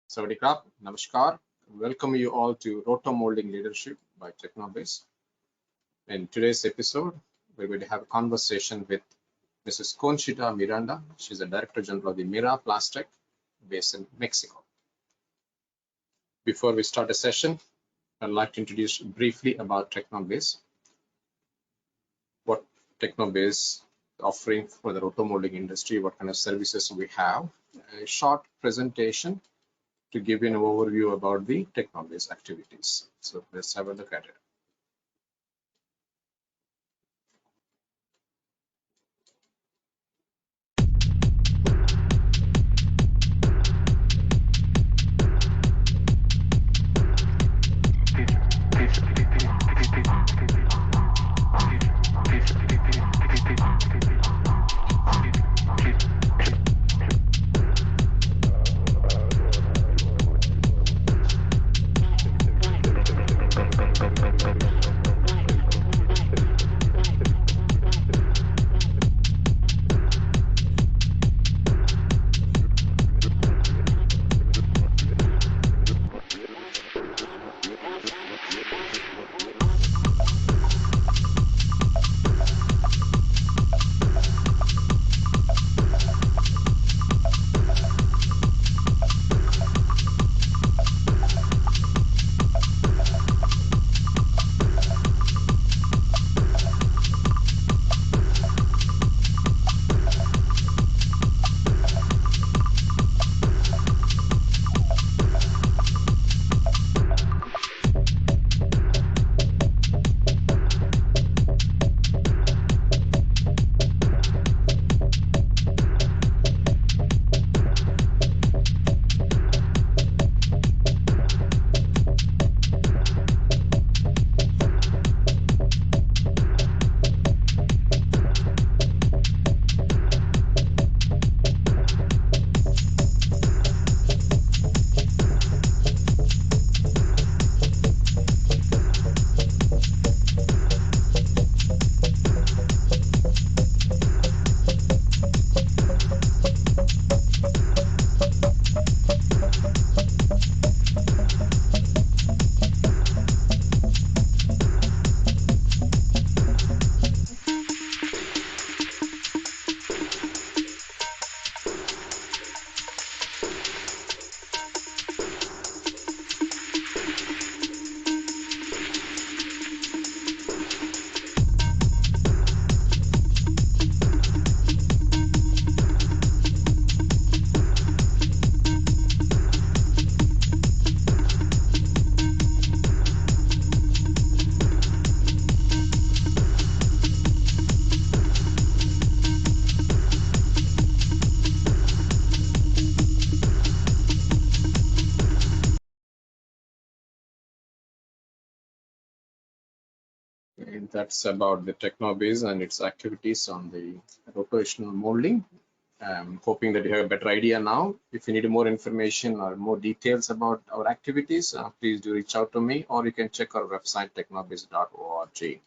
Sawadee krap, namaskar. Welcome you all to RotoMoulding Leadership by TechnoBiz. In today's episode, we're going to have a conversation with Mrs. Conchita Miranda. She's the Director General of the Miraplastek based in Mexico. Before we start the session, I'd like to introduce briefly about TechnoBiz. What TechnoBiz is offering for the rotomolding industry, what kind of services we have, a short presentation to give you an overview about the TechnoBiz activities. So let's have a look at it. And that's about the TechnoBiz and its activities on the rotational molding. I'm hoping that you have a better idea now. If you need more information or more details about our activities, please do reach out to me, or you can check our website technobiz.org.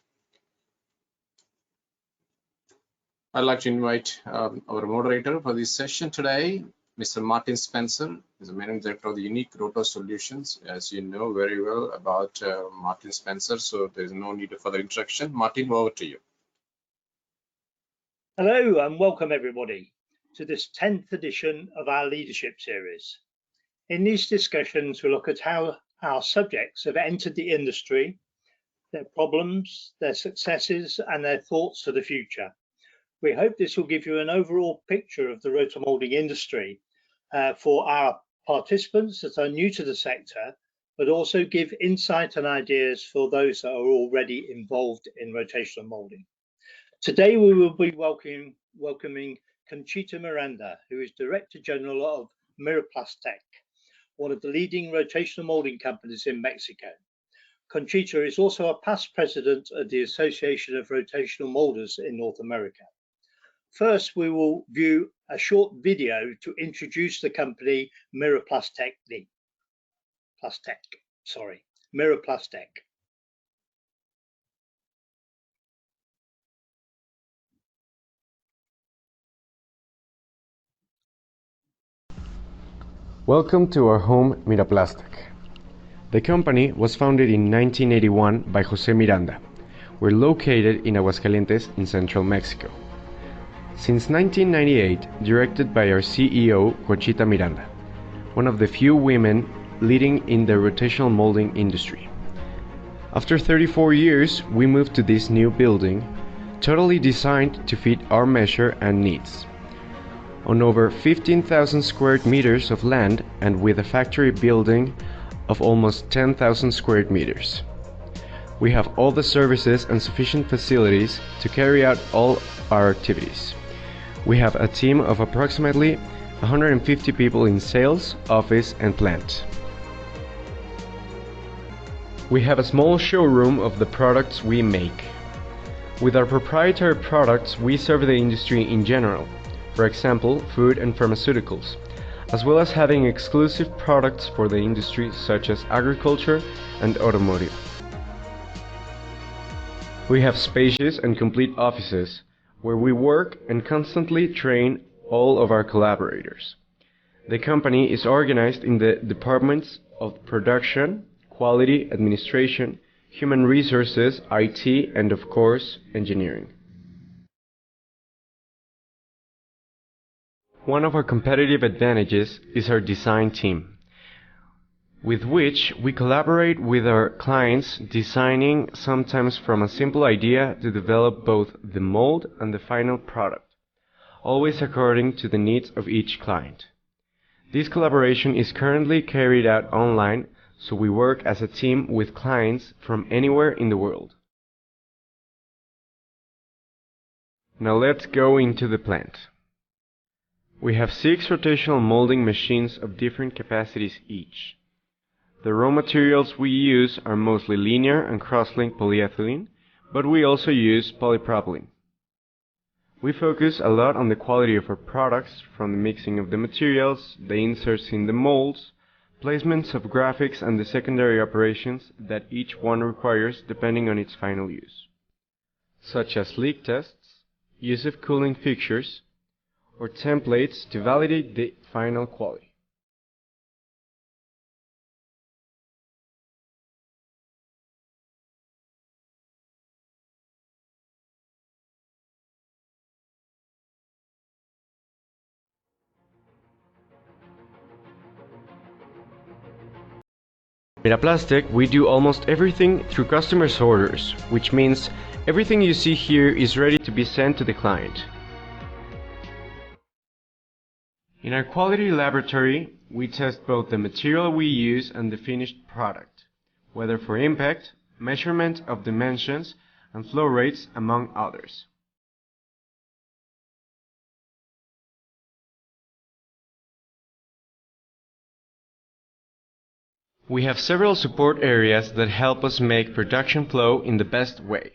I'd like to invite our moderator for this session today, Mr. Martin Spencer, is the Managing Director of the Unique Roto Solutions. As you know very well about Martin Spencer, so there's no need of further introduction. Martin, over to you. Hello and welcome everybody to this 10th edition of our leadership series. In these discussions, we look at how our subjects have entered the industry, their problems, their successes, and their thoughts for the future. We hope this will give you an overall picture of the rotomolding industry for our participants that are new to the sector, but also give insight and ideas for those that are already involved in rotational molding. Today we will be welcoming Conchita Miranda, who is Director General of Miraplastek, one of the leading rotational molding companies in Mexico. Conchita is also a past president of the Association of Rotational Molders in North America. First, we will view a short video to introduce the company Miraplastek. Miraplastek. Welcome to our home, Miraplastek. The company was founded in 1981 by José Miranda. We're located in Aguascalientes in central Mexico. Since 1998, directed by our CEO, Conchita Miranda, one of the few women leading in the rotational molding industry. After 34 years, we moved to this new building, totally designed to fit our measure and needs. On over 15,000 square meters of land and with a factory building of almost 10,000 square meters. We have all the services and sufficient facilities to carry out all our activities. We have a team of approximately 150 people in sales, office, and plant. We have a small showroom of the products we make. With our proprietary products, we serve the industry in general, for example, food and pharmaceuticals, as well as having exclusive products for the industry such as agriculture and automotive. We have spacious and complete offices where we work and constantly train all of our collaborators. The company is organized in the departments of production, quality, administration, human resources, IT, and of course, engineering. One of our competitive advantages is our design team, with which we collaborate with our clients, designing sometimes from a simple idea to develop both the mold and the final product, always according to the needs of each client. This collaboration is currently carried out online, so we work as a team with clients from anywhere in the world. Now let's go into the plant. We have 6 rotational molding machines of different capacities each. The raw materials we use are mostly linear and cross-linked polyethylene, but we also use polypropylene. We focus a lot on the quality of our products, from the mixing of the materials, the inserts in the molds, placements of graphics, and the secondary operations that each one requires depending on its final use, such as leak tests, use of cooling fixtures, or templates to validate the final quality. Miraplastek, we do almost everything through customers' orders, which means everything you see here is ready to be sent to the client. In our quality laboratory, we test both the material we use and the finished product, whether for impact, measurement of dimensions, and flow rates, among others. We have several support areas that help us make production flow in the best way.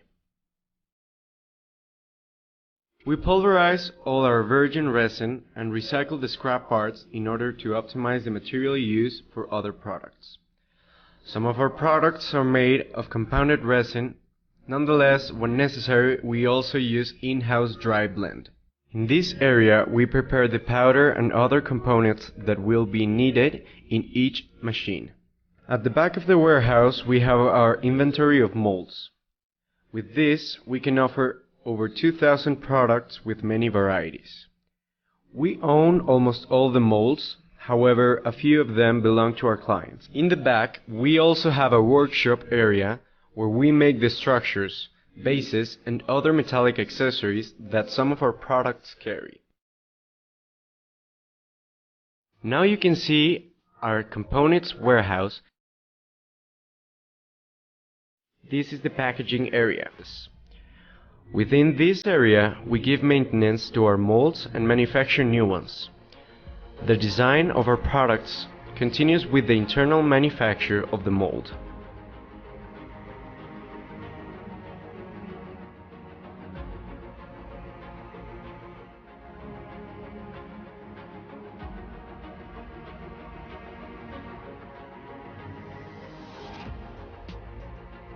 We pulverize all our virgin resin and recycle the scrap parts in order to optimize the material use for other products. Some of our products are made of compounded resin. Nonetheless, when necessary, we also use in-house dry blend. In this area, we prepare the powder and other components that will be needed in each machine. At the back of the warehouse, we have our inventory of molds. With this, we can offer over 2,000 products with many varieties. We own almost all the molds, however, a few of them belong to our clients. In the back, we also have a workshop area where we make the structures, bases, and other metallic accessories that some of our products carry. Now you can see our components warehouse. This is the packaging area. Within this area, we give maintenance to our molds and manufacture new ones. The design of our products continues with the internal manufacture of the mold.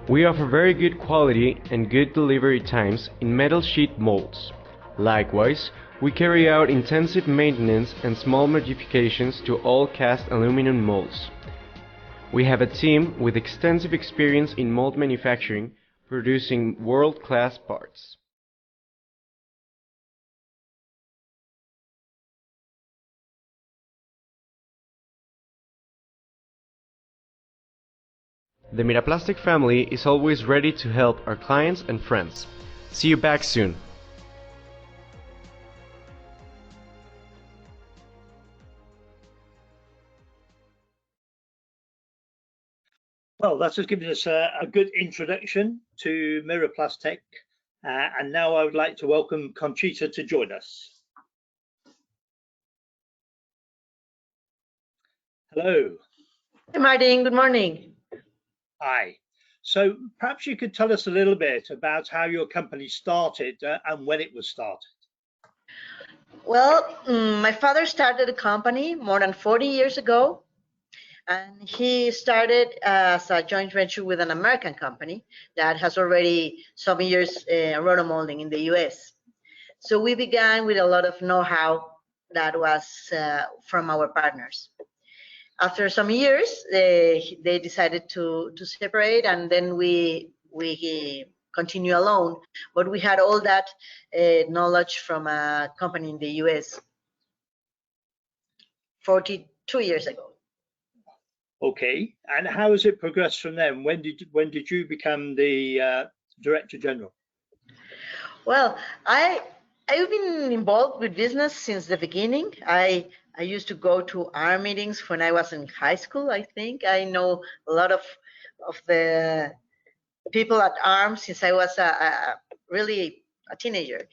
We offer very good quality and good delivery times in metal sheet molds. Likewise, We carry out intensive maintenance and small modifications to all cast aluminum molds. We have a team with extensive experience in mold manufacturing, producing world-class parts. The Miraplastek family is always ready to help our clients and friends. See you back soon. Well, that has given us a good introduction to Miraplastek, and now I would like to welcome Conchita to join us. Hello. Hey Martin, good morning. Hi. So perhaps you could tell us a little bit about how your company started and when it was started. Well, my father started a company more than 40 years ago, and he started as a joint venture with an American company that has already some years rotomolding in the US. So we began with a lot of know-how that was from our partners. After some years, they decided to separate, and then we continue alone. But we had all that knowledge from a company in the US 42 years ago. Okay, and how has it progressed from then? When did you become the Director General? Well, I've been involved with business since the beginning. I used to go to ARM meetings when I was in high school. I think I know a lot of the people at ARM since I was really a teenager.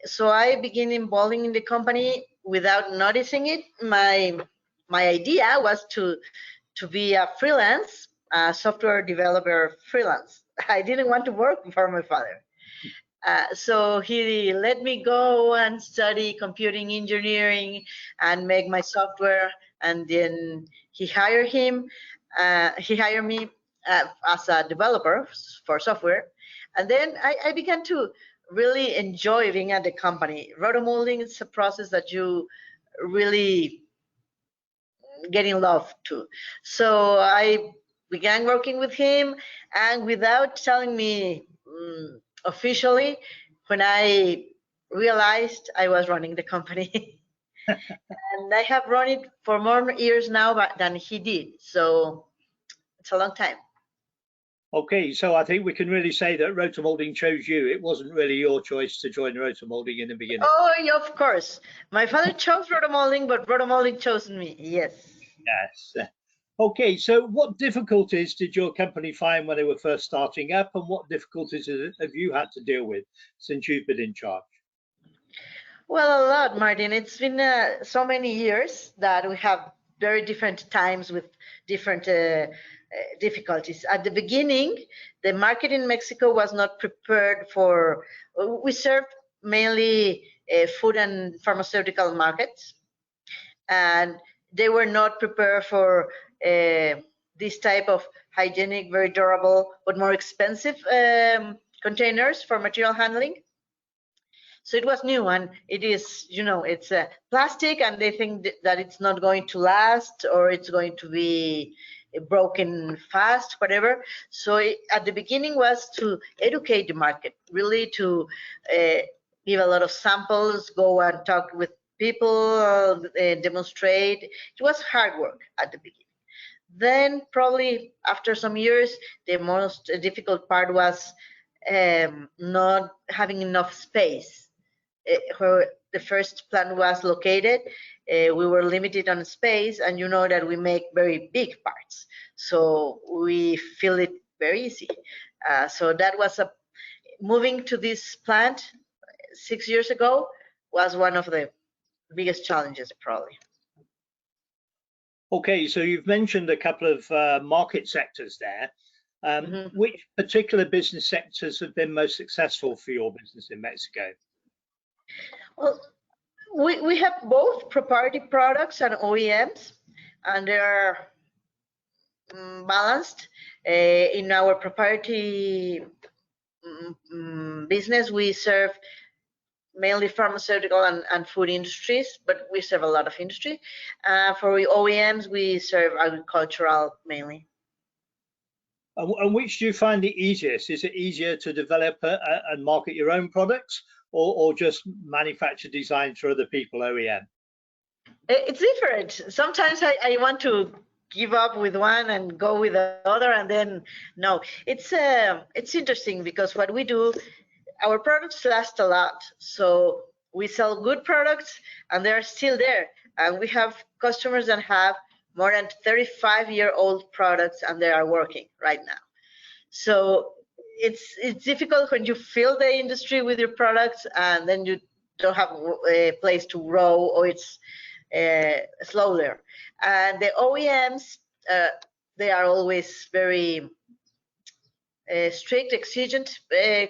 So I began involving in the company without noticing it. My idea was to be a freelance software developer freelance. I didn't want to work for my father. So he let me go and study computing engineering and make my software, and then he hired me as a developer for software, and then I began to really enjoy being at the company. Rotomolding is a process that you really get in love to. So I began working with him, and without telling me officially, when I realized I was running the company. And I have run it for more years now than he did. So it's a long time. Okay, so I think we can really say that rotomolding chose you. It wasn't really your choice to join rotomolding in the beginning. Oh, yeah, of course. My father chose rotomolding, but rotomolding chose me. Yes. Yes. Okay, so what difficulties did your company find when they were first starting up, and what difficulties have you had to deal with since you've been in charge? Well, a lot, Martin. It's been so many years that we have very different times with different difficulties. At the beginning, the market in Mexico was not prepared for, we served mainly food and pharmaceutical markets, and they were not prepared for this type of hygienic, very durable, but more expensive containers for material handling. So it was new, and it is, it's plastic, and they think that it's not going to last, or it's going to be broken fast, whatever. So at the beginning was to educate the market, really to give a lot of samples, go and talk with people, demonstrate. It was hard work at the beginning. Then probably after some years, the most difficult part was not having enough space. Where the first plant was located, we were limited on space, and you know that we make very big parts, so we feel it very easy. So that was moving to this plant 6 years ago was one of the biggest challenges, probably. Okay, so you've mentioned a couple of market sectors there. Which particular business sectors have been most successful for your business in Mexico? Well, we have both proprietary products and OEMs, and they are balanced. In our proprietary business, we serve mainly pharmaceutical and food industries, but we serve a lot of industry. For OEMs, we serve agricultural mainly. And which do you find the easiest? Is it easier to develop and market your own products, or just manufacture designs for other people, OEM? It's different. Sometimes I want to give up with one and go with the other, and then no. It's interesting because what we do, our products last a lot. So we sell good products and they're still there. And we have customers that have more than 35-year-old products and they are working right now. So it's difficult when you fill the industry with your products and then you don't have a place to grow, or it's slower. And the OEMs, they are always very strict, exigent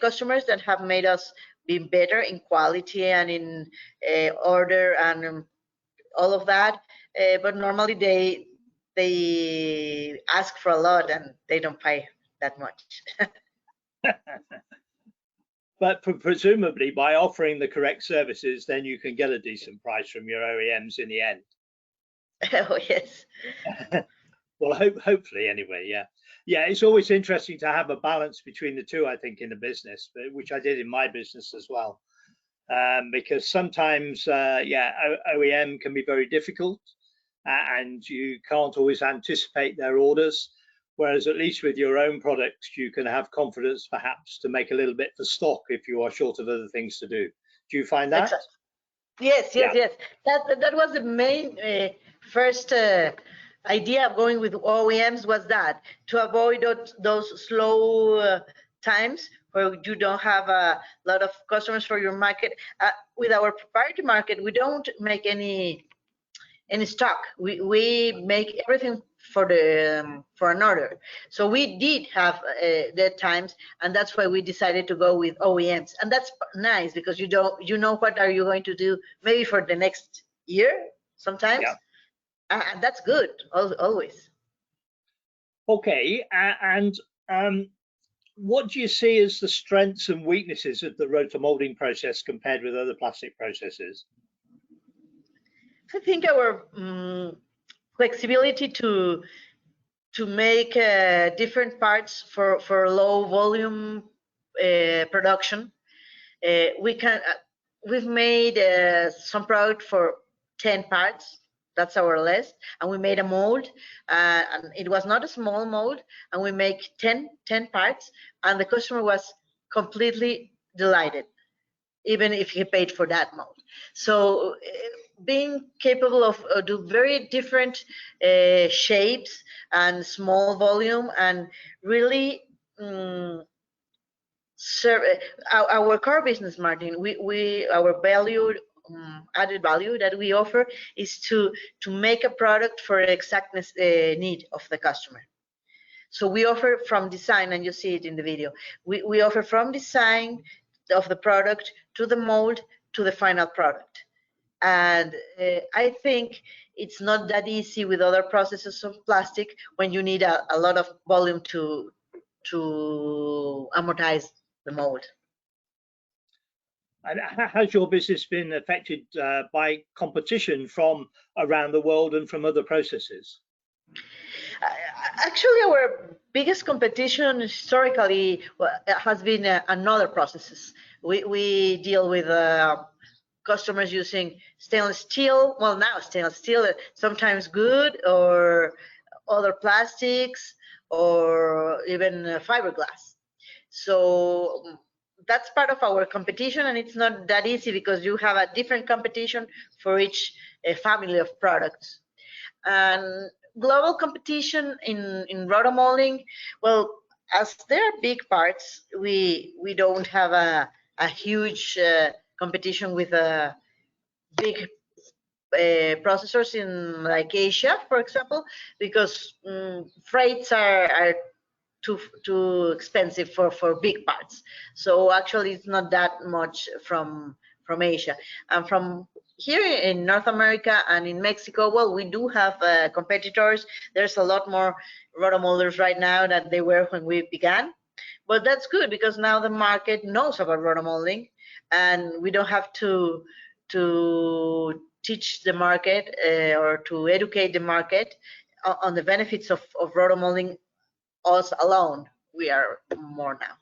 customers that have made us be better in quality and in order and all of that. But normally they ask for a lot and they don't pay that much. But presumably by offering the correct services, then you can get a decent price from your OEMs in the end. Oh, yes. Well, hopefully anyway, yeah. Yeah, it's always interesting to have a balance between the two, I think, in the business, which I did in my business as well. Because sometimes, OEM can be very difficult and you can't always anticipate their orders. Whereas at least with your own products, you can have confidence perhaps to make a little bit for stock if you are short of other things to do. Do you find that? Exactly. Yes. That was the main first idea of going with OEMs, was that to avoid those slow times where you don't have a lot of customers for your market. With our proprietary market, we don't make any stock. We make everything for an order. So we did have dead times, and that's why we decided to go with OEMs. And that's nice because you know what are you going to do maybe for the next year sometimes. Yeah. And that's good always. Okay, and what do you see as the strengths and weaknesses of the rotomolding process compared with other plastic processes? I think our flexibility to make different parts for low volume production. We've made some product for 10 parts. That's our list, and we made a mold, and it was not a small mold, and we make 10 parts, and the customer was completely delighted, even if he paid for that mold. So being capable of do very different shapes and small volume, and really serve our core business, Martin. Our value, added value that we offer is to make a product for the exactness need of the customer. So we offer from design, and you see it in the video. We offer from design of the product to the mold to the final product. And I think it's not that easy with other processes of plastic when you need a lot of volume to amortize the mold. And has your business been affected by competition from around the world and from other processes? Actually, our biggest competition historically has been another processes. We deal with customers using stainless steel. Well, now stainless steel, sometimes good, or other plastics, or even fiberglass. So that's part of our competition, and it's not that easy because you have a different competition for each family of products. And global competition in rotomolding, well, as they're big parts, we don't have a huge competition with big processors in like Asia, for example, because freights are too expensive for big parts. So actually it's not that much from Asia. And from here in North America and in Mexico, well, we do have competitors. There's a lot more rotomolders right now than they were when we began. But that's good because now the market knows about rotomolding, and we don't have to teach the market or to educate the market on the benefits of rotomolding us alone. We are more now.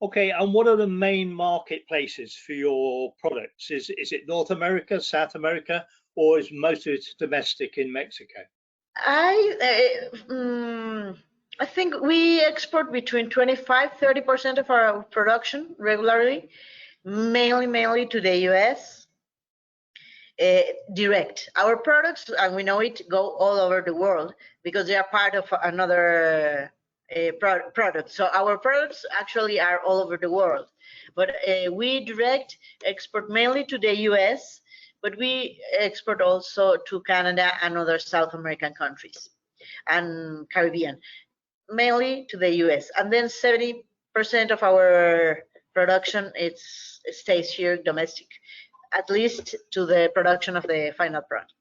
Okay, and what are the main marketplaces for your products? Is it North America, South America, or is most of it domestic in Mexico? I think we export between 25–30% of our production regularly, mainly to the US. Direct. Our products, and we know it, go all over the world because they are part of another product. So our products actually are all over the world. But we direct export mainly to the US, but we export also to Canada and other South American countries and Caribbean, mainly to the US. And then 70% of our production stays here domestic, at least to the production of the final product.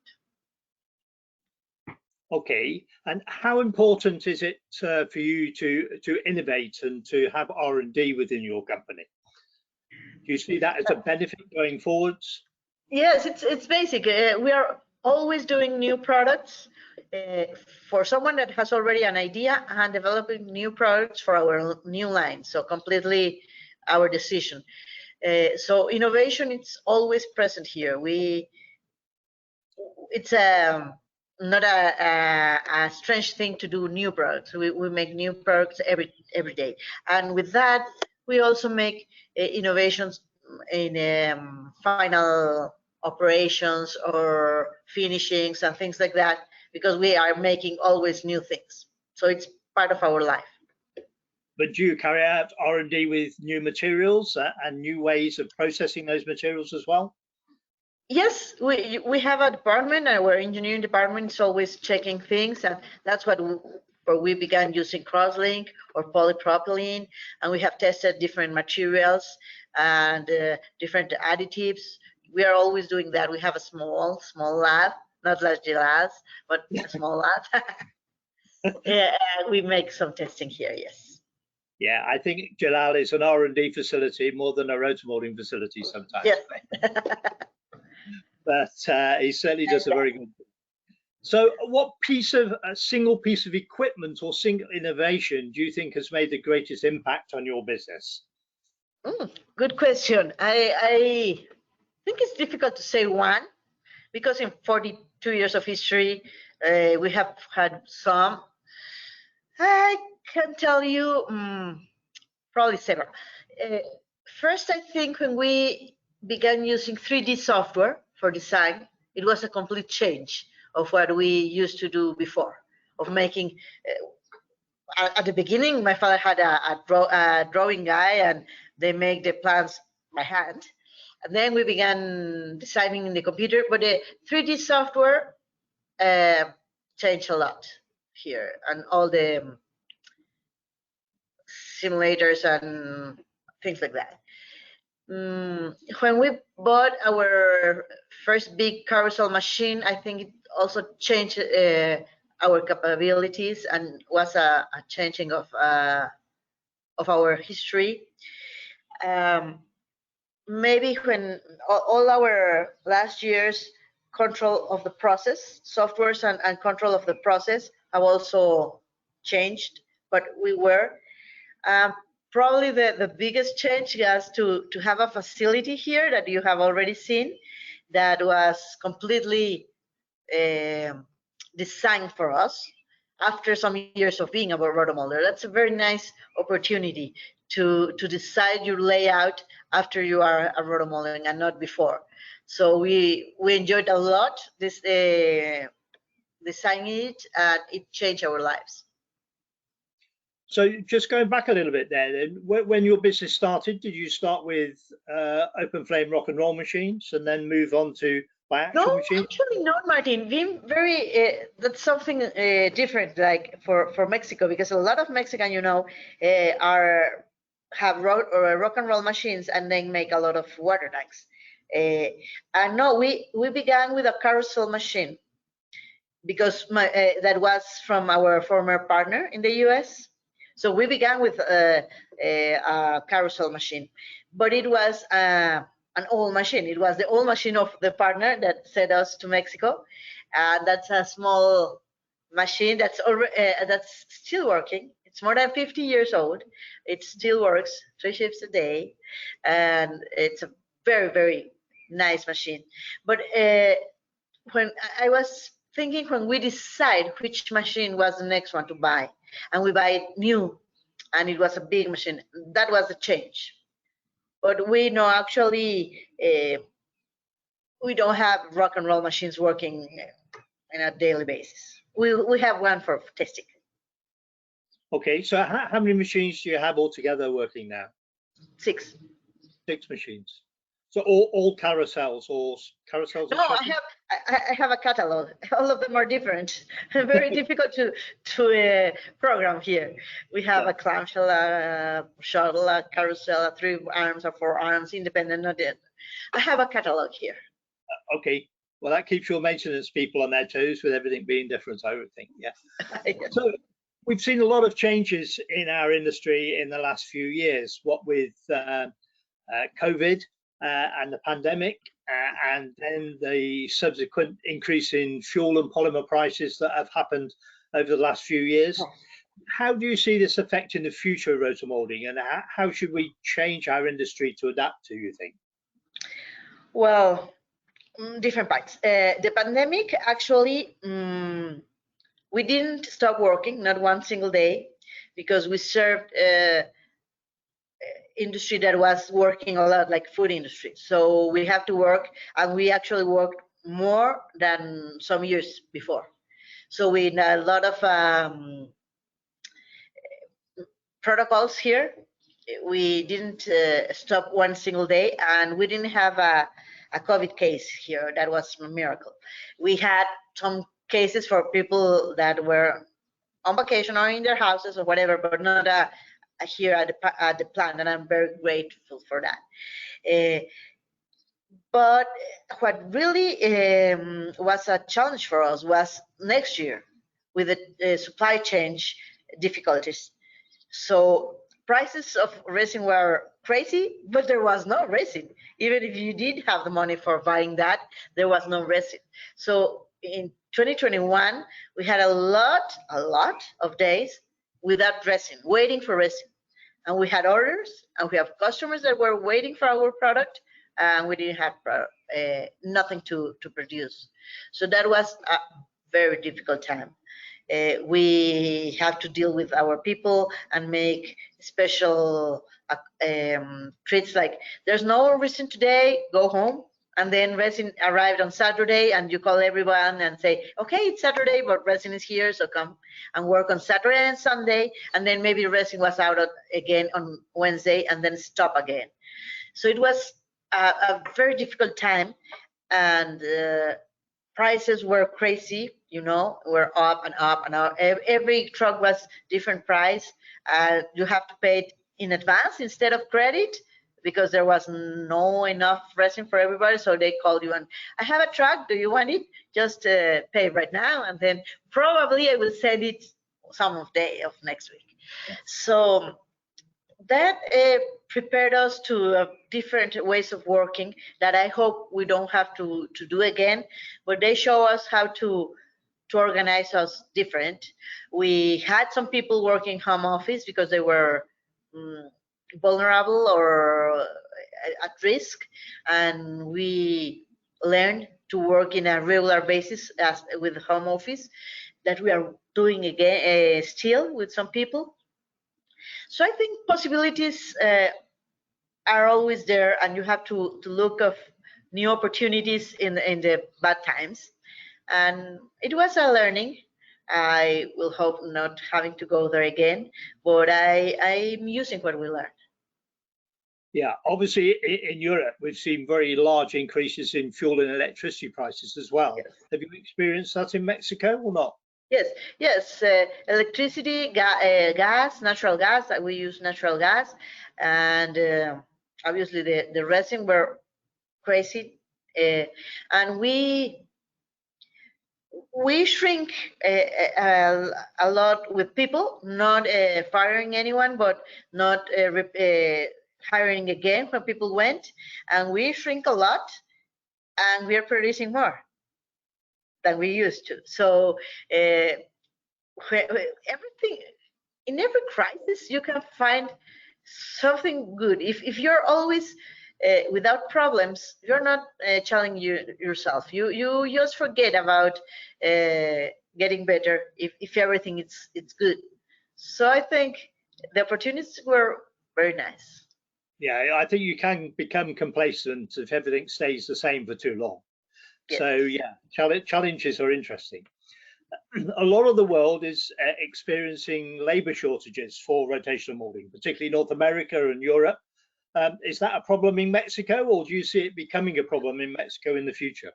Okay, and how important is it for you to innovate and to have R&D within your company? Do you see that as a benefit going forwards? Yes, it's basic. We are always doing new products for someone that has already an idea and developing new products for our new line. So completely our decision. So innovation, it's always present here. It's not a strange thing to do new products. We make new products every day, and with that we also make innovations in final operations or finishings and things like that, because we are making always new things. So it's part of our life. But do you carry out R&D with new materials and new ways of processing those materials as well? Yes, we have a department. Our engineering department is always checking things, and that's where we began using crosslink or polypropylene, and we have tested different materials and different additives. We are always doing that. We have a small lab, not large labs, but a small lab. Yeah, we make some testing here. Yes. Yeah, I think Jalal is an R&D facility more than a rotomolding facility sometimes. Yes. But he certainly does a very good job. So what single piece of equipment or single innovation do you think has made the greatest impact on your business? Good question. I think it's difficult to say one, because in 42 years of history, we have had some. I can tell you probably several. First, I think when we began using 3D software for design, it was a complete change of what we used to do before, of making. At the beginning, my father had a drawing guy, and they make the plans by hand. And then we began designing in the computer, but the 3D software changed a lot here, and all the simulators and things like that. When we bought our first big carousel machine, I think it also changed our capabilities and was a changing of our history. Maybe when all our last years control of the process, softwares and control of the process have also changed, but we were. Probably the biggest change was to have a facility here that you have already seen, that was completely designed for us after some years of being a rotomolder. That's a very nice opportunity to decide your layout after you are a rotomolding and not before. So we enjoyed a lot this designing it, and it changed our lives. So just going back a little bit there, then, when your business started, did you start with open flame rock and roll machines and then move on to biaxial machines? No, actually not, Martin. That's something different, like for Mexico, because a lot of Mexican, have rock and roll machines, and then make a lot of water tanks. And no, we began with a carousel machine, because that was from our former partner in the US. So we began with a carousel machine, but it was an old machine. It was the old machine of the partner that sent us to Mexico. That's a small machine that's still working. It's more than 50 years old. It still works 3 shifts a day, and it's a very, very nice machine. But when I was thinking, when we decide which machine was the next one to buy, and we buy it new, and it was a big machine, that was the change. But we know actually we don't have rock and roll machines working on a daily basis. We have one for testing. Okay, so how many machines do you have altogether working now? 6. 6 machines. So all carousels or carousels? No, I have a catalog. All of them are different. Very difficult to program here. We have a clamshell, a shuttle, a carousel, a 3 arms or 4 arms, independent of it. I have a catalog here. Okay, well that keeps your maintenance people on their toes with everything being different, I would think. Yeah. So we've seen a lot of changes in our industry in the last few years. What with COVID and the pandemic, and then the subsequent increase in fuel and polymer prices that have happened over the last few years. How do you see this affecting the future of rotomolding, and how should we change our industry to adapt to, you think? Well, different parts. The pandemic, actually, we didn't stop working, not one single day, because we served industry that was working a lot, like food industry. So we have to work, and we actually worked more than some years before. So we had a lot of protocols here. We didn't stop one single day, and we didn't have a COVID case here. That was a miracle. We had some cases for people that were on vacation or in their houses or whatever, but not here at the plant, and I'm very grateful for that. But what really was a challenge for us was next year with the supply chain difficulties. So prices of resin were crazy, but there was no resin. Even if you did have the money for buying that, there was no resin. So in 2021, we had a lot of days without resin, waiting for resin. And we had orders, and we have customers that were waiting for our product, and we didn't have nothing to produce. So that was a very difficult time. We have to deal with our people and make special treats, like there's no resin today, go home. And then resin arrived on Saturday, and you call everyone and say, okay, it's Saturday, but resin is here, so come and work on Saturday and Sunday. And then maybe resin was out again on Wednesday, and then stop again. So it was a very difficult time, and prices were crazy, you know, were up and up and up. Every truck was different price. You have to pay it in advance instead of credit, because there was no enough resin for everybody. So they called you and, I have a truck, do you want it? Just pay right now, and then probably I will send it some of day of next week. So that prepared us to different ways of working that I hope we don't have to do again, but they show us how to organize us different. We had some people working home office because they were vulnerable or at risk, and we learned to work in a regular basis with home office, that we are doing again still with some people. So I think possibilities are always there, and you have to look of new opportunities in the bad times. And it was a learning. I will hope not having to go there again, but I'm using what we learned. Yeah, obviously in Europe, we've seen very large increases in fuel and electricity prices as well. Yes. Have you experienced that in Mexico or not? Yes, electricity, gas, natural gas, we use natural gas, and obviously the resin were crazy, and we We shrink a lot with people, not firing anyone, but not hiring again when people went, and we shrink a lot, and we are producing more than we used to. So everything, in every crisis, you can find something good. If you're always without problems, you're not challenging yourself. You just forget about getting better if everything it's good. So I think the opportunities were very nice. Yeah, I think you can become complacent if everything stays the same for too long. Yes. So yeah, challenges are interesting. A lot of the world is experiencing labor shortages for rotational molding, particularly North America and Europe. Is that a problem in Mexico, or do you see it becoming a problem in Mexico in the future?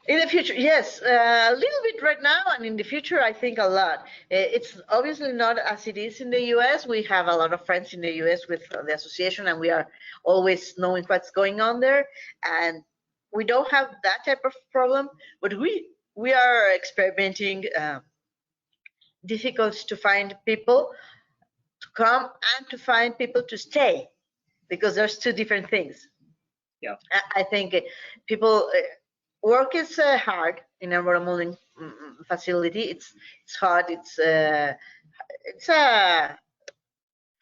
In the future, yes, a little bit right now, and in the future, I think a lot. It's obviously not as it is in the US. We have a lot of friends in the US with the association, and we are always knowing what's going on there. And we don't have that type of problem, but we are experimenting difficult to find people to come and to find people to stay, because there's two different things. Yeah, I think people work is hard in a rotomolding facility. It's hard. It's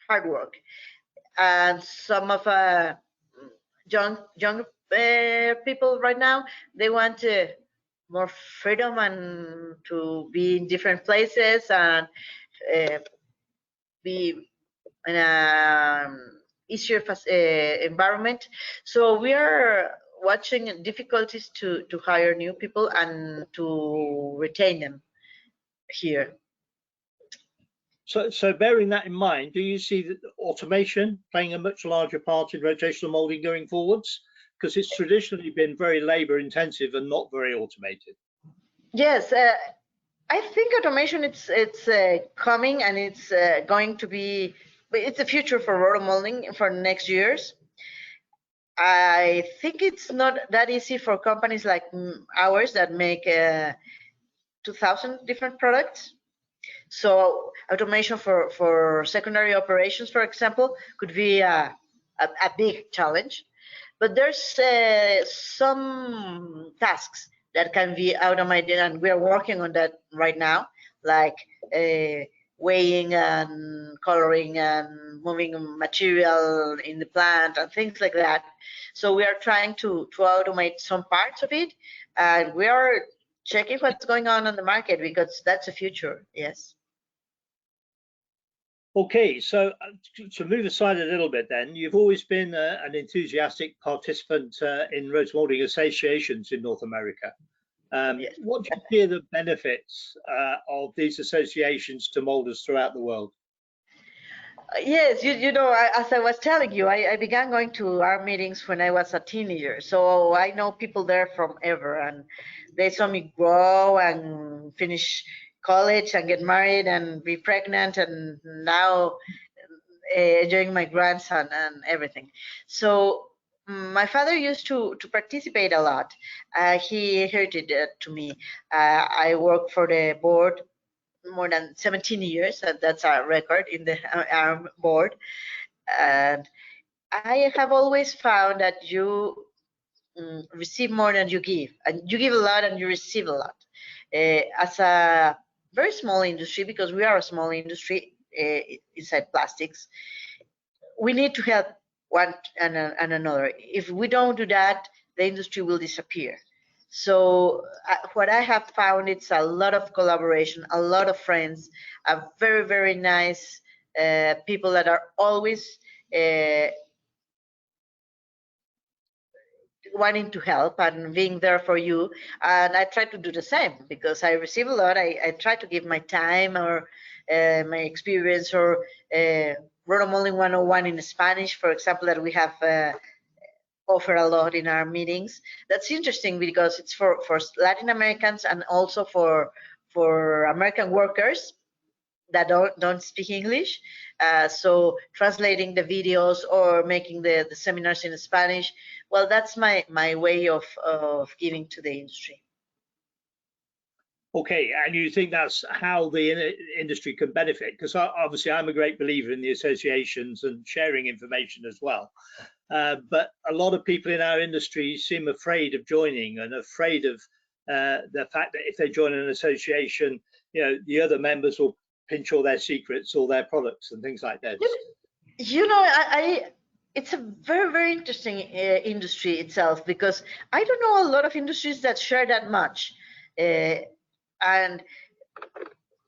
hard work, and some of young people right now, they want more freedom and to be in different places and be in a easier environment. So we are watching difficulties to hire new people and to retain them here. So bearing that in mind, do you see that automation playing a much larger part in rotational molding going forwards? Because it's traditionally been very labor intensive and not very automated. Yes, I think automation it's coming, and it's going to be, it's the future for rotomolding for the next years. I think it's not that easy for companies like ours that make 2,000 different products. So automation for secondary operations, for example, could be a big challenge. But there's some tasks that can be automated, and we're working on that right now, like weighing and coloring and moving material in the plant and things like that. So we are trying to automate some parts of it, and we are checking what's going on the market, because that's the future. Yes. Okay, so to move aside a little bit then, you've always been an enthusiastic participant in rotomolding associations in North America. Yes. What do you see are the benefits of these associations to molders throughout the world? Yes, you know, as I was telling you, I began going to our meetings when I was a teenager. So I know people there from ever, and they saw me grow and finish college and get married and be pregnant, and now enjoying my grandson and everything. So my father used to participate a lot. He inherited it to me. I worked for the board more than 17 years, and that's our record in the board. And I have always found that you receive more than you give, and you give a lot and you receive a lot. As a very small industry, because we are a small industry inside plastics, we need to help one and another. If we don't do that, the industry will disappear. So what I have found, it's a lot of collaboration, a lot of friends, a very, very nice people that are always wanting to help and being there for you. And I try to do the same, because I receive a lot. I try to give my time or my experience, or RotoMoulding 101 in Spanish, for example, that we have offer a lot in our meetings. That's interesting, because it's for Latin Americans and also for American workers that don't speak English. So translating the videos or making the seminars in Spanish, well, that's my way of giving to the industry. Okay, and you think that's how the industry can benefit? Because obviously I'm a great believer in the associations and sharing information as well. But a lot of people in our industry seem afraid of joining and afraid of the fact that if they join an association, you know, the other members will pinch all their secrets, all their products and things like that. You know, it's a very, very interesting industry itself, because I don't know a lot of industries that share that much. And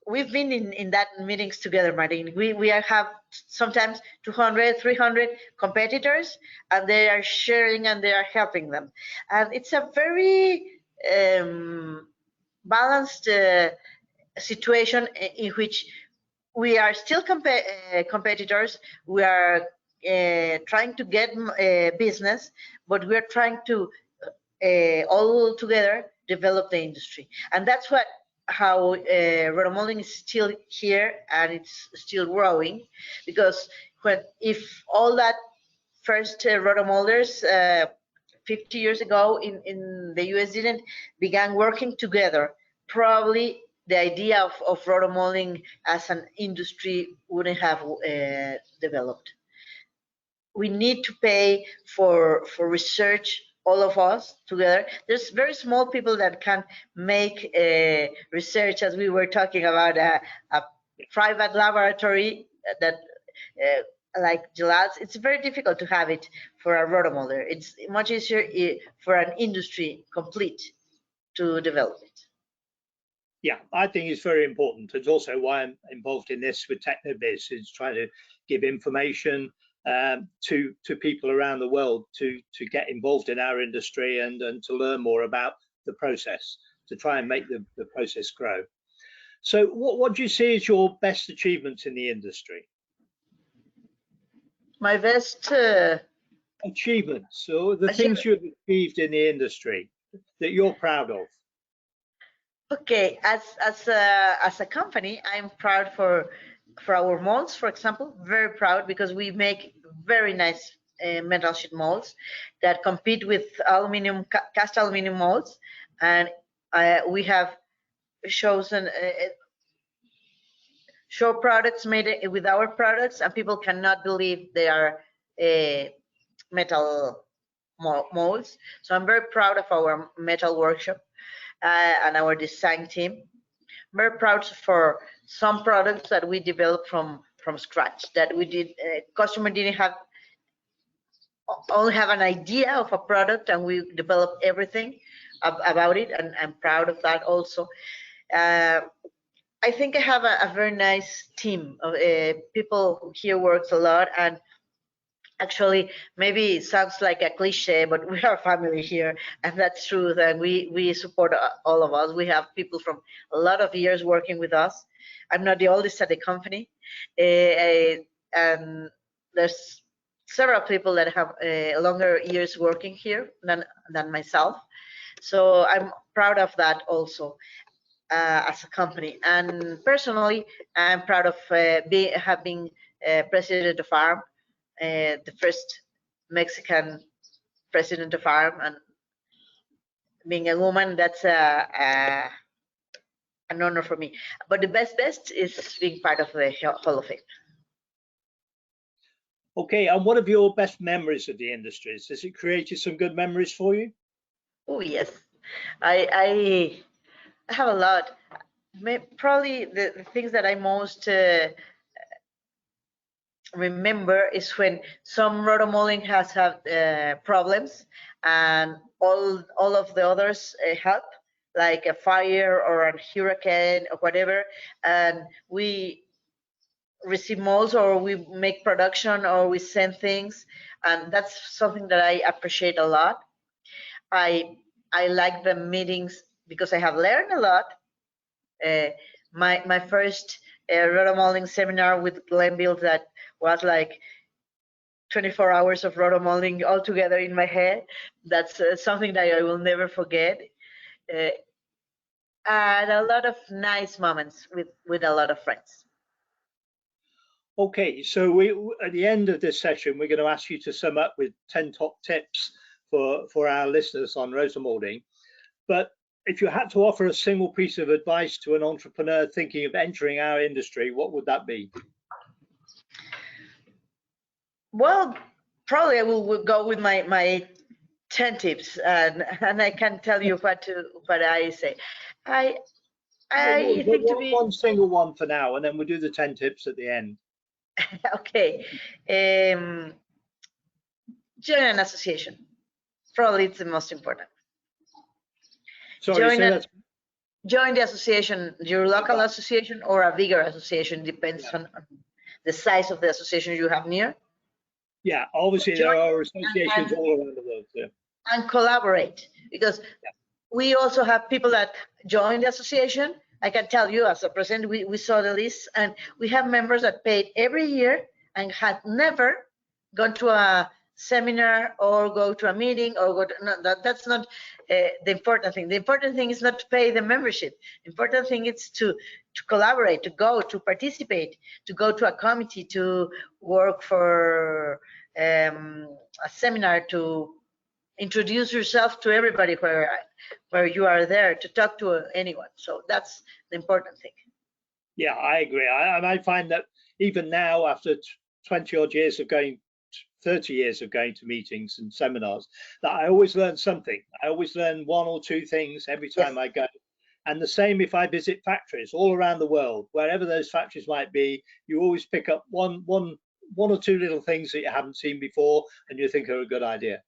we've been in that meetings together, Martin. We have sometimes 200, 300 competitors, and they are sharing and they are helping them. And it's a very balanced situation in which we are still competitors. We are trying to get business, but we are trying to all together develop the industry. And that's how rotomolding is still here and it's still growing, because if all that first rotomoulders 50 years ago in the US didn't began working together, probably the idea of rotomolding as an industry wouldn't have developed. We need to pay for research, all of us together. There's very small people that can make research, as we were talking about, a private laboratory that like Gilat's. It's very difficult to have it for a rotomolder. It's much easier for an industry complete to develop it. Yeah, I think it's very important. It's also why I'm involved in this with TechnoBiz, is trying to give information to people around the world to get involved in our industry and to learn more about the process, to try and make the process grow. So what do you see as your best achievements in the industry? My best achievements, or the things you've achieved in the industry that you're proud of. Okay, as a company, I'm proud for our molds, for example. Very proud, because we make very nice metal sheet molds that compete with aluminum, cast aluminum molds, and we have chosen show products made with our products, and people cannot believe they are metal molds. So I'm very proud of our metal workshop and our design team. Very proud for some products that we developed from scratch, that we did. Customer didn't only have an idea of a product, and we developed everything about it, and I'm proud of that also. I think I have a very nice team of people here. Works a lot, and actually, maybe it sounds like a cliche, but we are family here, and that's true. That we support all of us. We have people from a lot of years working with us. I'm not the oldest at the company, and there's several people that have longer years working here than myself. So I'm proud of that also. As a company, and personally, I'm proud of having president of ARM, the first Mexican president of ARM, and being a woman, that's an honor for me. But the best is being part of the Hall of Fame. Okay, and what are your best memories of the industries? Has it created some good memories for you? Oh yes, I have a lot. Probably the things that I most remember is when some rotomolding has had problems, and all of the others help, like a fire or a hurricane or whatever, and we receive molds, or we make production, or we send things, and that's something that I appreciate a lot. I like the meetings because I have learned a lot. My first rotomolding seminar with Glenville, that was like 24 hours of rotomolding all together in my head. That's something that I will never forget. And a lot of nice moments with a lot of friends. Okay, so at the end of this session, we're going to ask you to sum up with 10 top tips for our listeners on rotomolding. But if you had to offer a single piece of advice to an entrepreneur thinking of entering our industry, what would that be? Well, probably I will go with my 10 tips, and I can tell you what I say. I think to be one single one for now, and then we'll do the 10 tips at the end. okay. Join an association. Probably it's the most important. Sorry, join the association, your local association or a bigger association, depends on the size of the association you have near. Yeah, obviously there are associations all around the world. Yeah. And collaborate, because we also have people that join the association. I can tell you as a president, we saw the list, and we have members that paid every year and had never gone to a seminar or go to a meeting or go to, no, that's not the important thing. The important thing is not to pay the membership. The important thing is to collaborate, to go, to participate, to go to a committee, to work for a seminar, to introduce yourself to everybody where you are there, to talk to anyone. So that's the important thing. Yeah, I agree. I find that even now, after 20 odd years of going, 30 years of going to meetings and seminars, that I always learn something. I always learn one or two things every time I go. And the same if I visit factories all around the world, wherever those factories might be, you always pick up one or two little things that you haven't seen before and you think are a good idea.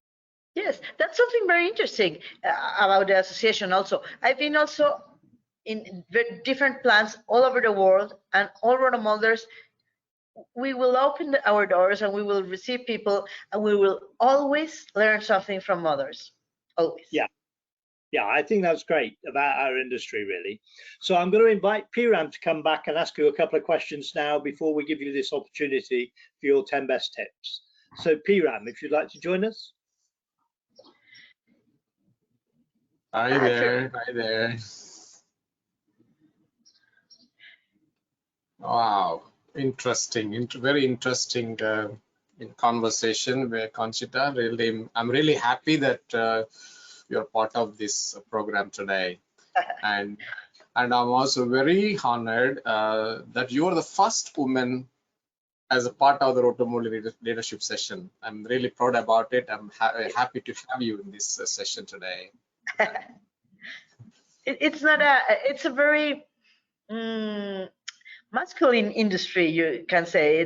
Yes, that's something very interesting about the association also. I've been also in different plants all over the world, and all rotomolders, we will open our doors and we will receive people, and we will always learn something from others, always. Yeah, I think that's great about our industry, really. So I'm going to invite Piram to come back and ask you a couple of questions now before we give you this opportunity for your 10 best tips. So Piram, if you'd like to join us. Hi there. Hi there. Wow, interesting, very interesting conversation with Conchita. Really, I'm really happy that you're part of this program today, and I'm also very honored that you're the first woman as a part of the RotoMoulding leadership session. I'm really proud about it. I'm happy to have you in this session today. It's a very masculine industry, you can say.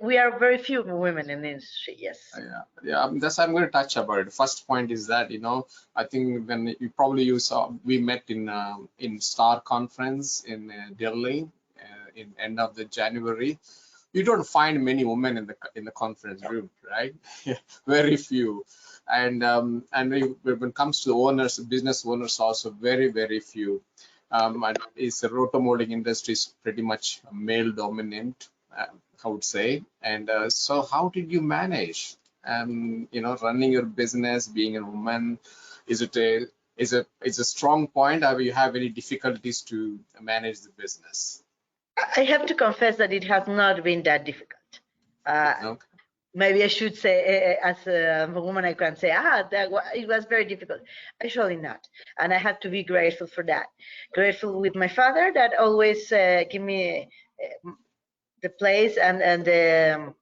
We are very few women in the industry. Yes. Yeah. That's I'm going to touch about it. First point is that, you know, I think when you saw, we met in Star Conference in Delhi in end of the January. You don't find many women in the conference room, right? Very few. And when it comes to owners, business owners, also very few. It's the rotomolding industry is pretty much male dominant, I would say. And so how did you manage, you know, running your business, being a woman? Is it a strong point? Or you have any difficulties to manage the business? I have to confess that it has not been that difficult. Okay. Maybe I should say, as a woman, I can say, it was very difficult. Actually not. And I have to be grateful for that. Grateful with my father that always give me the place and the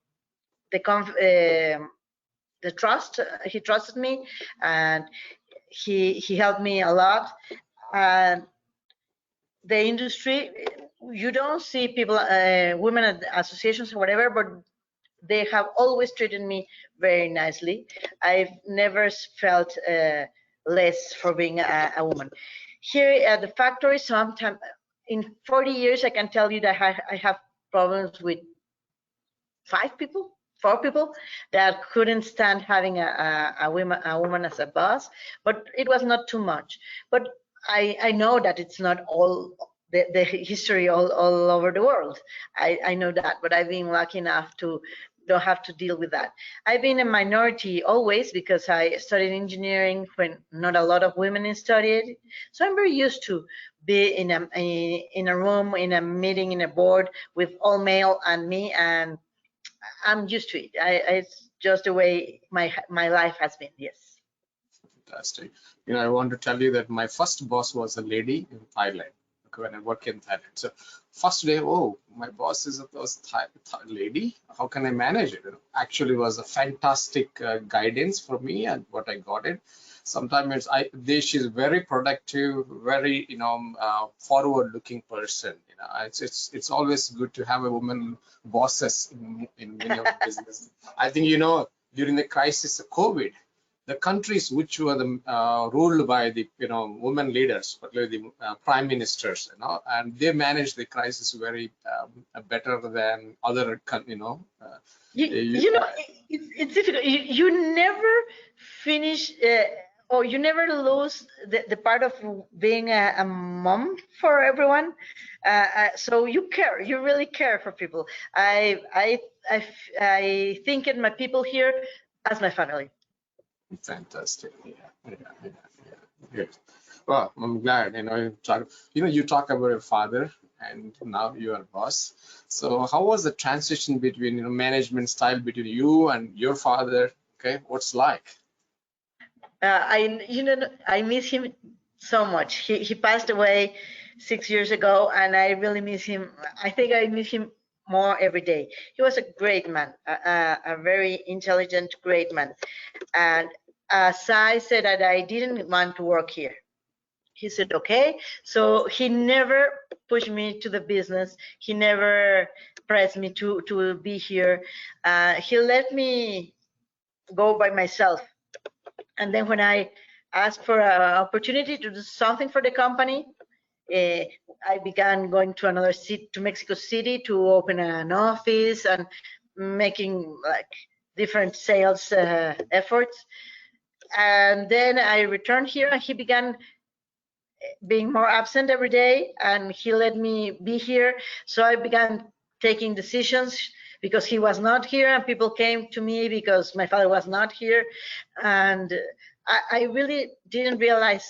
trust. He trusted me, and he helped me a lot. And the industry, you don't see people, women at associations or whatever, but they have always treated me very nicely. I've never felt less for being a woman. Here at the factory, sometimes in 40 years, I can tell you that I have problems with 4 people that couldn't stand having a woman as a boss, but it was not too much. But I know that it's not all the history all over the world. I know that, but I've been lucky enough to don't have to deal with that. I've been a minority always because I studied engineering when not a lot of women studied. So I'm very used to be in a room, in a meeting, in a board with all male and me, and I'm used to it. It's just the way my life has been. Yes. Fantastic. I want to tell you that my first boss was a lady in Thailand. Okay, when I work in Thailand. So first day, oh, my boss is a Thai lady. How can I manage it? Actually, was a fantastic guidance for me and what I got it. Sometimes she's very productive, very forward-looking person. It's always good to have a woman bosses in many of the business. I think during the crisis of COVID, the countries which were ruled by the women leaders, particularly the prime ministers, and they managed the crisis very better than other it's difficult. You never finish or you never lose the part of being a mom for everyone. So you care, you really care for people. I think in my people here as my family. Fantastic. Yeah. Good. Well, I'm glad. You talk about your father, and now you are a boss. So, how was the transition between management style between you and your father? Okay, what's like? I miss him so much. He passed away 6 years ago, and I really miss him. I think I miss him more every day. He was a great man, a very intelligent, great man. And as I said that I didn't want to work here, he said, okay. So he never pushed me to the business. He never pressed me to be here. He let me go by myself. And then when I asked for an opportunity to do something for the company, I began going to another city, to Mexico City, to open an office and making like different sales efforts. And then I returned here, and he began being more absent every day, and he let me be here. So I began taking decisions because he was not here, and people came to me because my father was not here. And I really didn't realize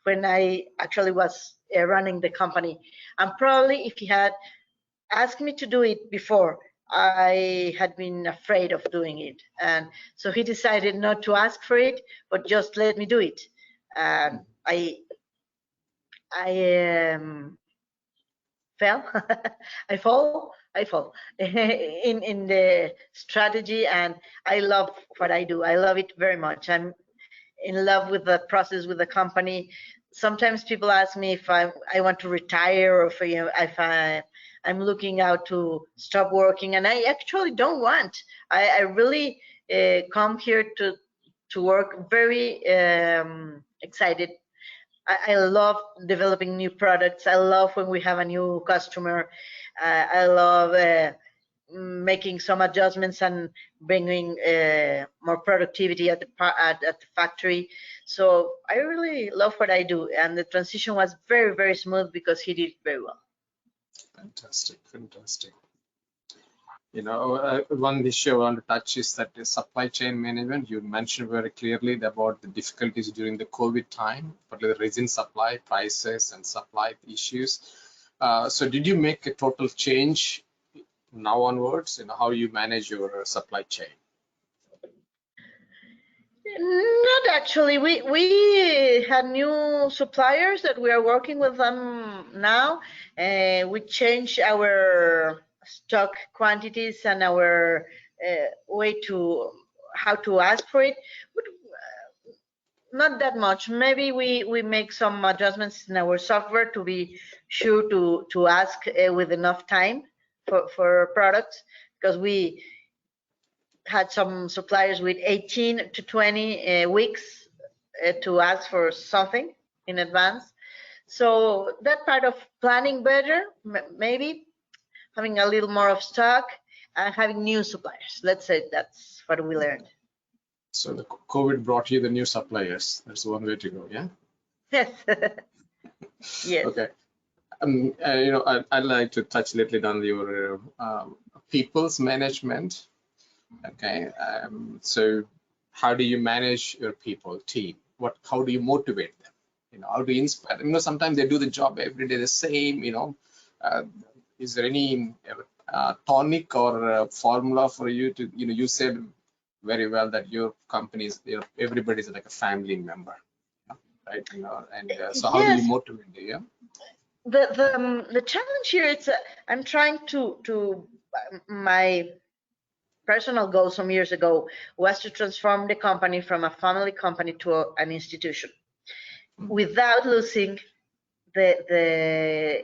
when I actually was running the company. And probably if he had asked me to do it before, I had been afraid of doing it. And so he decided not to ask for it, but just let me do it. And I fell. I fall in the strategy, and I love what I do. I love it very much. I'm in love with the process, with the company. Sometimes people ask me if I want to retire, or if I'm looking out to stop working, and I actually don't want. I really come here to work very excited. I love developing new products. I love when we have a new customer. I love making some adjustments and bringing more productivity at the factory. So I really love what I do, and the transition was very, very smooth because he did very well. Fantastic. One issue I want to touch is that the supply chain management. You mentioned very clearly about the difficulties during the COVID time, particularly the resin supply, prices, and supply issues. So did you make a total change now onwards in how you manage your supply chain? Not actually. We had new suppliers that we are working with them now. We changed our stock quantities and our way to how to ask for it. But not that much. Maybe we make some adjustments in our software to be sure to ask with enough time for products, because we had some suppliers with 18 to 20 weeks to ask for something in advance. So that part of planning better, maybe having a little more of stock and having new suppliers. Let's say that's what we learned. So the COVID brought you the new suppliers. That's one way to go, yeah? Yes. Yes. Okay. I'd like to touch a little on your people's management. Okay. So how do you manage your people, team? How do you motivate them? How do you inspire them? Sometimes they do the job every day the same, is there any tonic or formula for you to, you said very well that your company is, everybody's like a family member. right? And so how do you motivate them? Yeah. The challenge here is I'm trying to my personal goal some years ago was to transform the company from a family company to an institution without losing the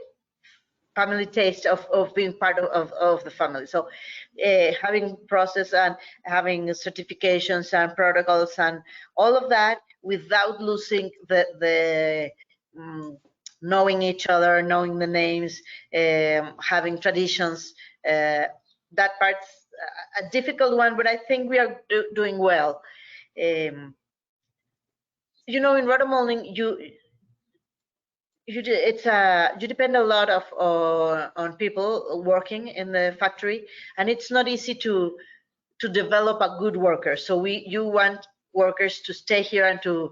family taste of being part of the family. So having process and having certifications and protocols and all of that without losing the knowing each other, knowing the names, having traditions. That part's a difficult one, but I think we are doing well. You know, in rotomolding, you depend a lot on people working in the factory, and it's not easy to develop a good worker. So you want workers to stay here and to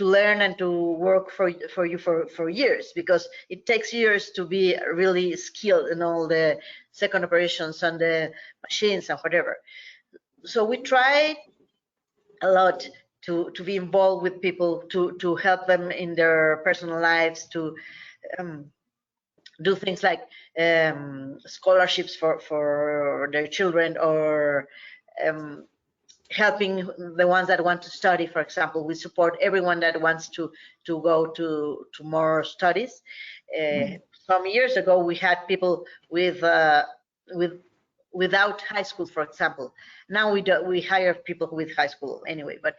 learn and to work for you for years, because it takes years to be really skilled in all the second operations and the machines and whatever. So we try a lot to be involved with people, to help them in their personal lives, to do things like scholarships for their children, or helping the ones that want to study. For example, we support everyone that wants to go to more studies. Some years ago, we had people without high school, for example. Now we hire people with high school anyway, but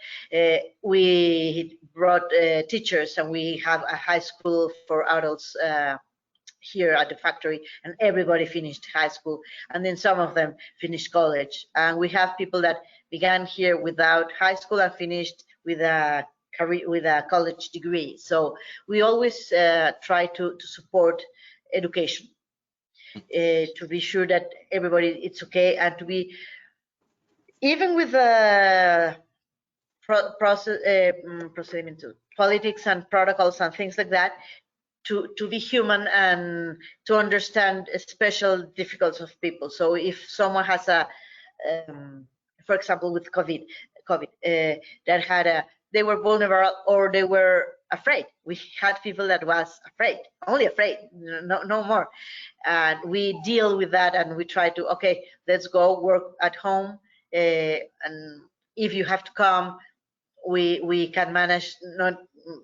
we brought teachers, and we have a high school for adults here at the factory, and everybody finished high school, and then some of them finished college. And we have people that began here without high school and finished with a career, with a college degree. So we always try to support education, to be sure that everybody, it's okay, and to be, even with the procediment, politics and protocols and things like that, to be human and to understand special difficulties of people. So if someone has a, for example, with COVID, that had they were vulnerable or they were afraid. We had people that was afraid, only afraid, no more. And we deal with that, and we try to, okay, let's go work at home. And if you have to come, we can manage not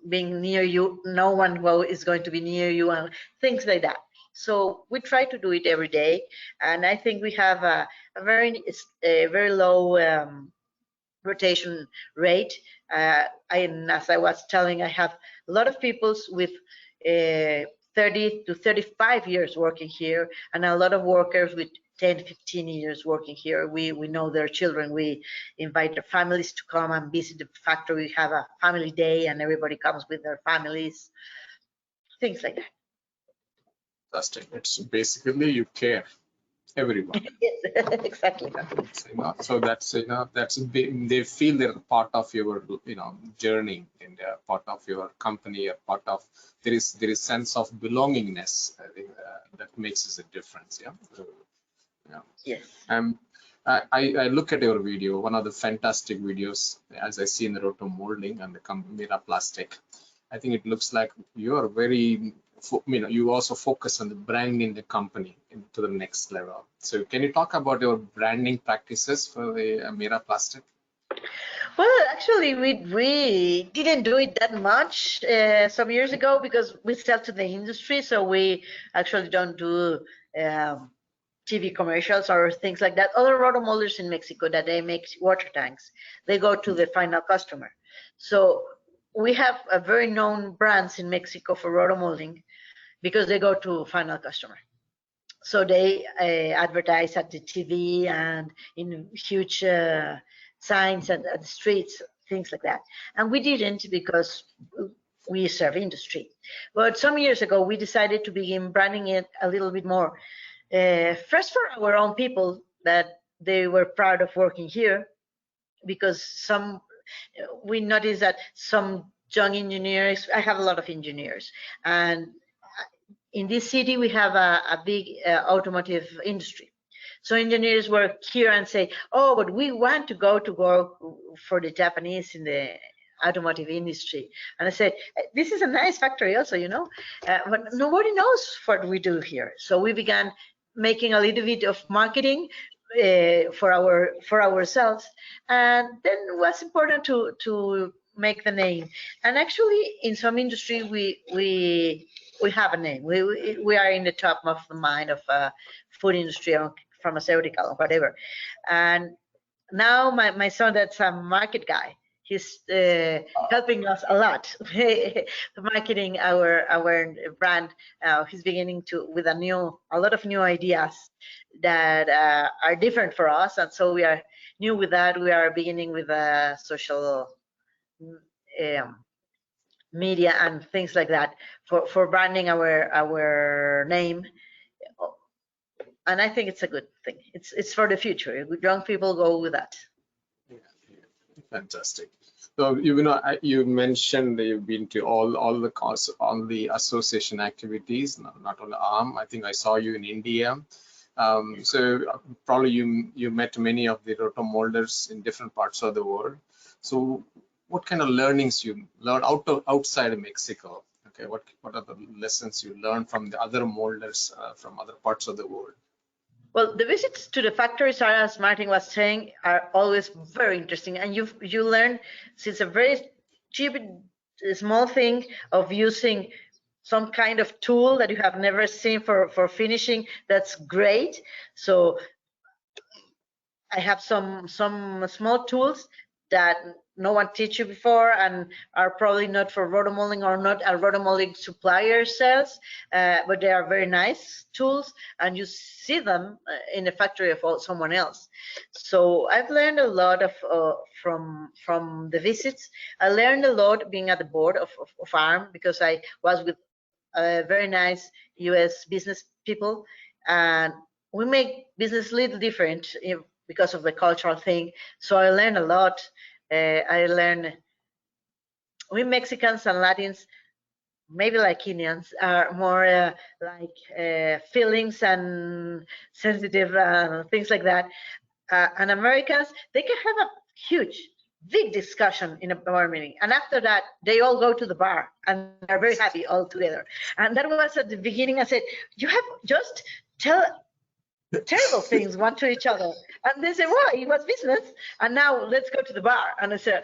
being near you. No one is going to be near you, and things like that. So we try to do it every day, and I think we have a very low rotation rate. And as I was telling, I have a lot of people with 30 to 35 years working here, and a lot of workers with 10, 15 years working here. We know their children. We invite their families to come and visit the factory. We have a family day, and everybody comes with their families, things like that. Fantastic. It's basically you care, everyone. Yes, exactly. So that's they feel they're part of your journey, and part of your company, or part of, there is sense of belongingness. I think that makes a difference. Yeah. Yes. I look at your video, one of the fantastic videos, as I see in the rotomolding and the Miraplastek. I think it looks like you are very, you also focus on the branding the company to the next level. So can you talk about your branding practices for the Miraplastek? Well, actually, we didn't do it that much some years ago, because we sell to the industry, so we actually don't do TV commercials or things like that. Other rotomolders in Mexico that they make water tanks, they go to the final customer. So we have a very known brands in Mexico for rotomolding, because they go to final customer. So they advertise at the TV and in huge signs at the streets, things like that. And we didn't, because we serve industry. But some years ago, we decided to begin branding it a little bit more. First, for our own people, that they were proud of working here, because we noticed that some young engineers, I have a lot of engineers, and in this city we have a big automotive industry. So engineers work here and say, oh, but we want to go to work for the Japanese in the automotive industry. And I said, this is a nice factory also, you know, but nobody knows what we do here. So we began making a little bit of marketing for ourselves, and then it was important to make the name. And actually, in some industry, we have a name. We are in the top of the mind of food industry or pharmaceutical or whatever. And now my son, that's a market guy. He's helping us a lot marketing our brand. He's beginning to with a lot of new ideas that are different for us, and so we are new with that. We are beginning with social media and things like that for branding our name. And I think it's a good thing. It's for the future. Young people go with that. Yeah, fantastic. So you mentioned that you've been to all the association activities, not only ARM. I think I saw you in India. So probably you met many of the rotomolders in different parts of the world. So what kind of learnings you learned outside of Mexico? Okay, what are the lessons you learned from the other molders from other parts of the world? Well, the visits to the factories, as Martin was saying, are always very interesting, and you learn, since a very cheap, small thing of using some kind of tool that you have never seen for finishing. That's great. So I have some small tools that no one teach you before and are probably not for rotomolding or not a rotomolding supplier sells, but they are very nice tools, and you see them in the factory of someone else. So I've learned a lot of from the visits. I learned a lot being at the board of ARM, because I was with very nice US business people, and we make business a little different because of the cultural thing. So I learned a lot. I learned we Mexicans and Latins, maybe like Indians, are more like feelings and sensitive things like that. And Americans, they can have a huge, big discussion in a bar meeting, and after that, they all go to the bar and are very happy all together. And that was at the beginning. I said, you have just tell terrible things one to each other, and they say, well, it was business, and now let's go to the bar. And I said,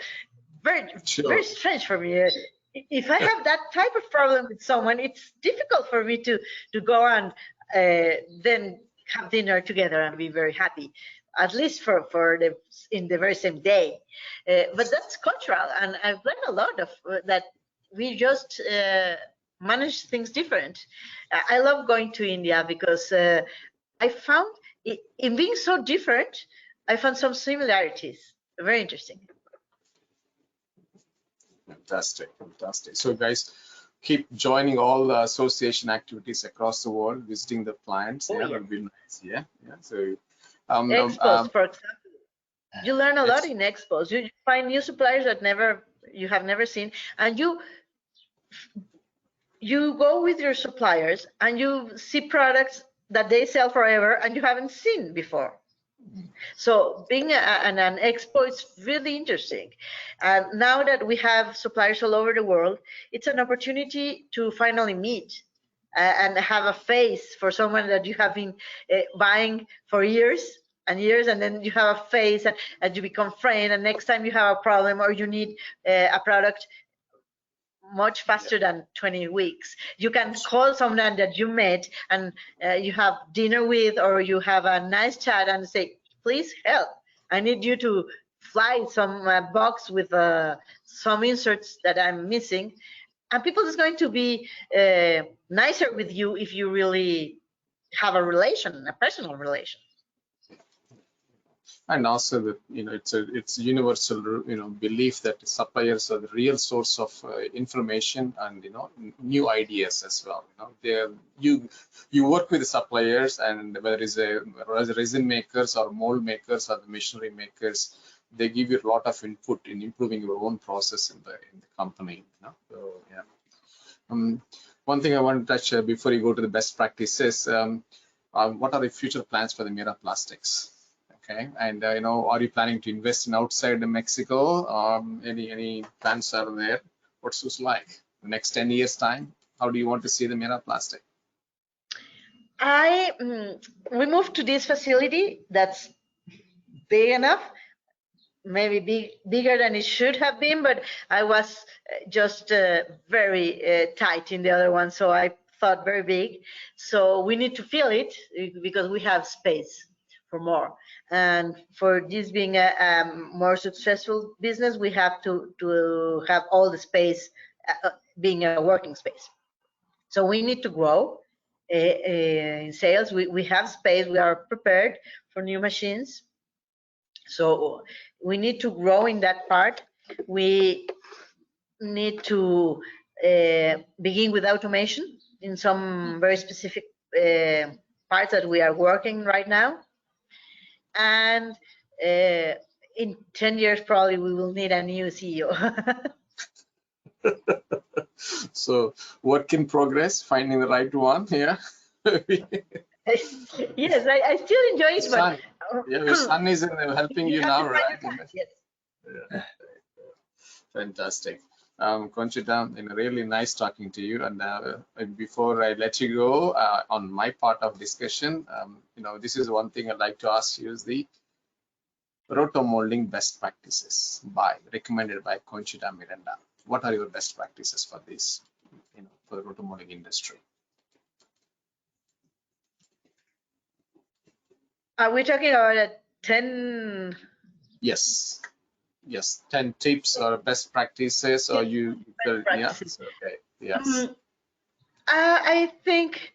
very strange for me. If I have that type of problem with someone, it's difficult for me to go and then have dinner together and be very happy, at least for in the very same day. But that's cultural, and I've learned a lot of that. We just manage things different. I love going to India because I found in being so different, I found some similarities. Very interesting. Fantastic, fantastic. So guys, keep joining all the association activities across the world, visiting the plants. Yeah, that'll be nice. Yeah. So expos, for example, you learn a lot in expos. You find new suppliers that you have never seen, and you go with your suppliers and you see products that they sell forever and you haven't seen before. So being an expo is really interesting. And now that we have suppliers all over the world, it's an opportunity to finally meet and have a face for someone that you have been buying for years and years, and then you have a face and you become friends, and next time you have a problem or you need a product, much faster than 20 weeks. You can call someone that you met and you have dinner with, or you have a nice chat and say, please help. I need you to fly some box with some inserts that I'm missing. And people is going to be nicer with you if you really have a relation, a personal relation. And also that it's universal belief that suppliers are the real source of information and new ideas as well. You work with the suppliers, and whether it's resin makers or mold makers or the machinery makers, they give you a lot of input in improving your own process in the company. So yeah. One thing I want to touch before you go to the best practices, what are the future plans for the Miraplastics? Okay, and are you planning to invest in outside of Mexico? Any plans are there? What's this like? The next 10 years time? How do you want to see the Miraplastek? We moved to this facility that's big enough, maybe bigger than it should have been, but I was just very tight in the other one, so I thought very big. So we need to fill it because we have space for more. And for this being a more successful business, we have to have all the space being a working space. So we need to grow in sales. We have space. We are prepared for new machines. So we need to grow in that part. We need to begin with automation in some very specific parts that we are working right now. And in 10 years, probably we will need a new CEO. So work in progress, finding the right one. Yeah. Yes, I still enjoy it, but yeah, your son is helping you now, right? Yes. Yeah. Fantastic. Conchita, really nice talking to you. And before I let you go, on my part of discussion, this is one thing I'd like to ask you is the rotomolding best practices recommended by Conchita Miranda. What are your best practices for this, for the rotomolding industry? Are we talking about 10? Yes. Yes, 10 tips or best practices, or practices. Yeah. Okay. Yes. I think,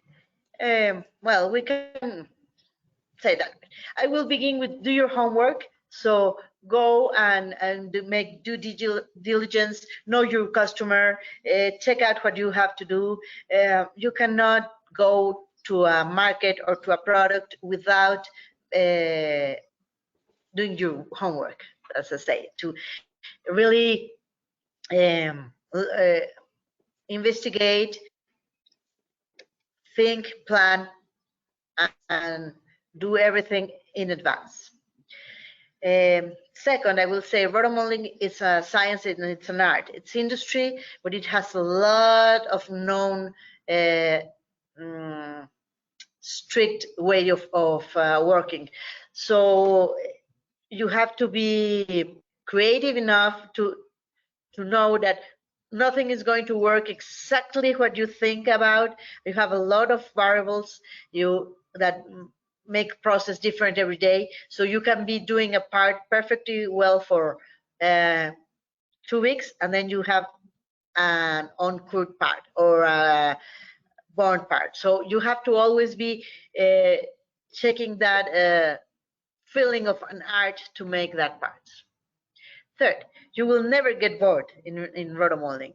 well, we can say that. I will begin with do your homework. So go and make due diligence, know your customer, check out what you have to do. You cannot go to a market or to a product without doing your homework, as I say, to really investigate, think, plan, and do everything in advance. Second, I will say rotomolding is a science and it's an art. It's industry, but it has a lot of known strict way of working. So you have to be creative enough to know that nothing is going to work exactly what you think about. You have a lot of variables that make process different every day. So you can be doing a part perfectly well for 2 weeks, and then you have an uncut part or a bond part. So you have to always be checking that feeling of an art to make that part. Third, you will never get bored in rotomolding.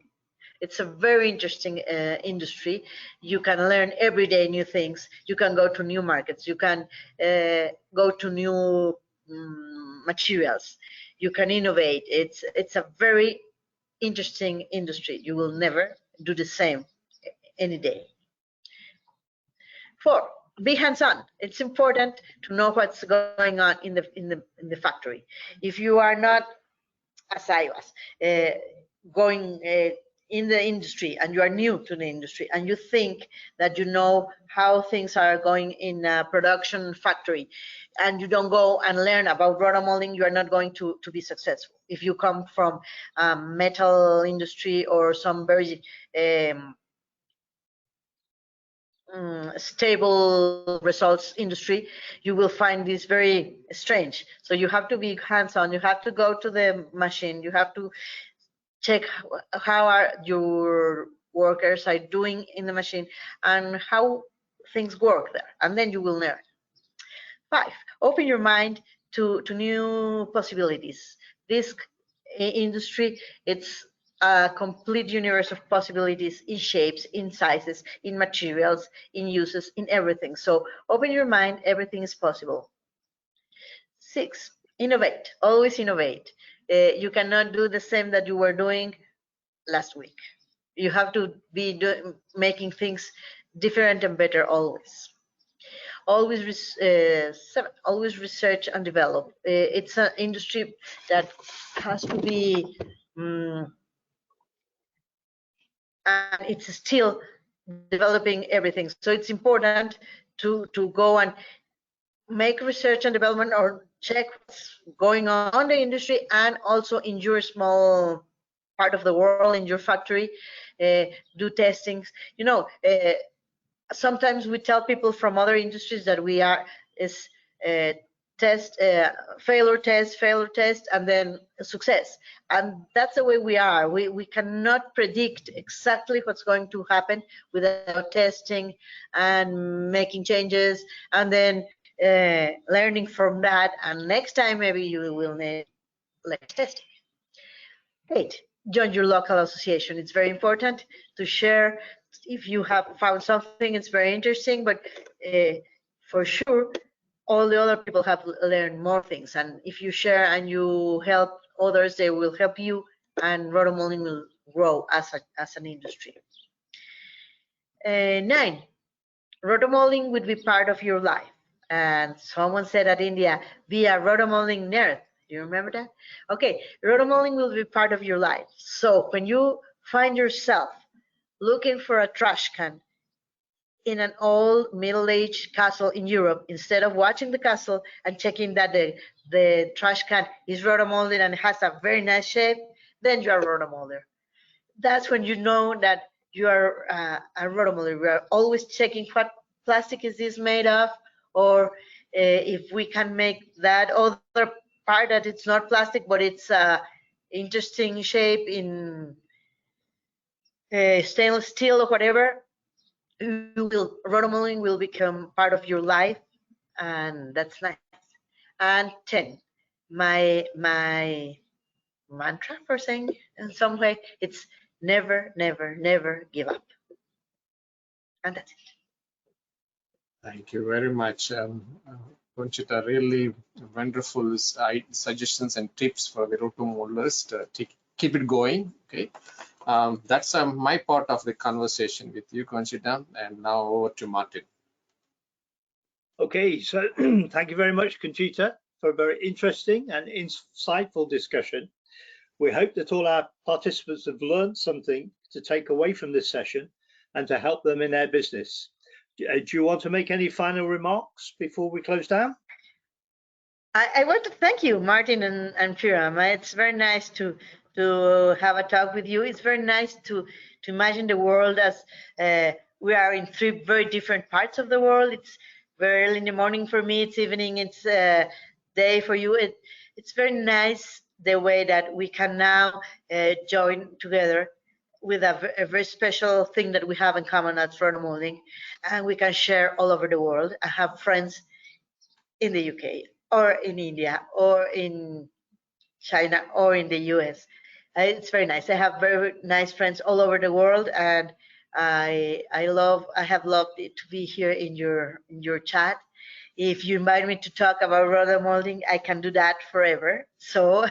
It's a very interesting industry. You can learn every day new things. You can go to new markets. You can go to new materials. You can innovate. It's a very interesting industry. You will never do the same any day. Four, be hands-on. It's important to know what's going on in the factory. If you are not, as I was, going in the industry and you are new to the industry and you think that you know how things are going in a production factory and you don't go and learn about rotomolding, you are not going to be successful. If you come from metal industry or some very stable results industry, you will find this very strange. So you have to be hands-on. You have to go to the machine. You have to check how are your workers are doing in the machine and how things work there, and then you will learn. 5, open your mind to new possibilities. This industry, it's a complete universe of possibilities in shapes, in sizes, in materials, in uses, in everything. So open your mind, everything is possible. 6, innovate, always innovate. You cannot do the same that you were doing last week. You have to be making things different and better always. always always research and develop. It's an industry that has to be, and it's still developing everything. So it's important to go and make research and development or check what's going on in the industry, and also in your small part of the world, in your factory, do testings. You know, sometimes we tell people from other industries that we are failure test, and then success. And that's the way we are. We cannot predict exactly what's going to happen without testing and making changes, and then learning from that. And next time maybe you will need less testing. 8, join your local association. It's very important to share. If you have found something, it's very interesting, but for sure, all the other people have learned more things. And if you share and you help others, they will help you, and rotomolding will grow as an industry. 9, rotomolding would be part of your life. And someone said at India, be a rotomolding nerd. You remember that? Okay, rotomolding will be part of your life. So when you find yourself looking for a trash can in an old middle-aged castle in Europe, instead of watching the castle and checking that the trash can is rotomolded and has a very nice shape, then you are a rotomolder. That's when you know that you are a rotomolder. We are always checking what plastic is this made of, or if we can make that other part that it's not plastic, but it's interesting shape in stainless steel or whatever. Rotomolding will become part of your life, and that's nice. And 10, my mantra for saying in some way, it's never, never, never give up. And that's it. Thank you very much, Conchita. Really wonderful suggestions and tips for the rotomolders to keep it going. Okay, that's my part of the conversation with you, Conchita. And now over to Martin. Okay, so thank you very much, Conchita, for a very interesting and insightful discussion. We hope that all our participants have learned something to take away from this session and to help them in their business. Do you want to make any final remarks before we close down? I want to thank you, Martin and Firam. It's very nice to have a talk with you. It's very nice to imagine the world as we are in 3 very different parts of the world. It's very early in the morning for me. It's evening. It's day for you. It's very nice the way that we can now join together with a very special thing that we have in common at rotomolding, and we can share all over the world. I have friends in the UK or in India or in China or in the US. It's very nice. I have very nice friends all over the world, and I have loved it to be here in your chat. If you invite me to talk about rotomolding, I can do that forever. So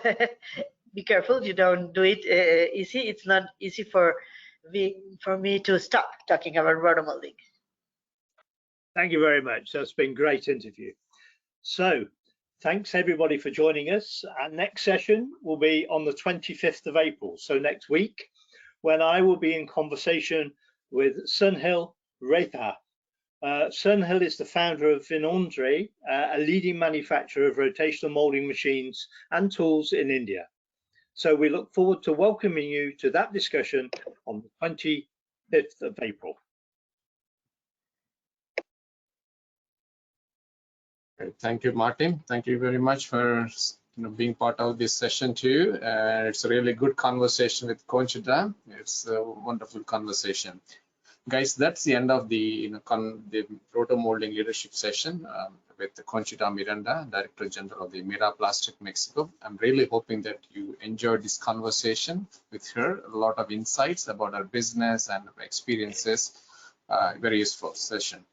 be careful you don't do it easy. It's not easy for me to stop talking about rotomolding. Thank you very much. That's been a great interview. So thanks everybody for joining us. Our next session will be on the 25th of April, so next week, when I will be in conversation with Sunhil Retha. Sunhil is the founder of Vinondre, a leading manufacturer of rotational moulding machines and tools in India. So we look forward to welcoming you to that discussion on the 25th of April. Thank you, Martin. Thank you very much for being part of this session too. It's a really good conversation with Conchita. It's a wonderful conversation. Guys, that's the end of the RotoMoulding leadership session with Conchita Miranda, Director General of the Miraplastek, Mexico. I'm really hoping that you enjoyed this conversation with her. A lot of insights about her business and experiences. Very useful session.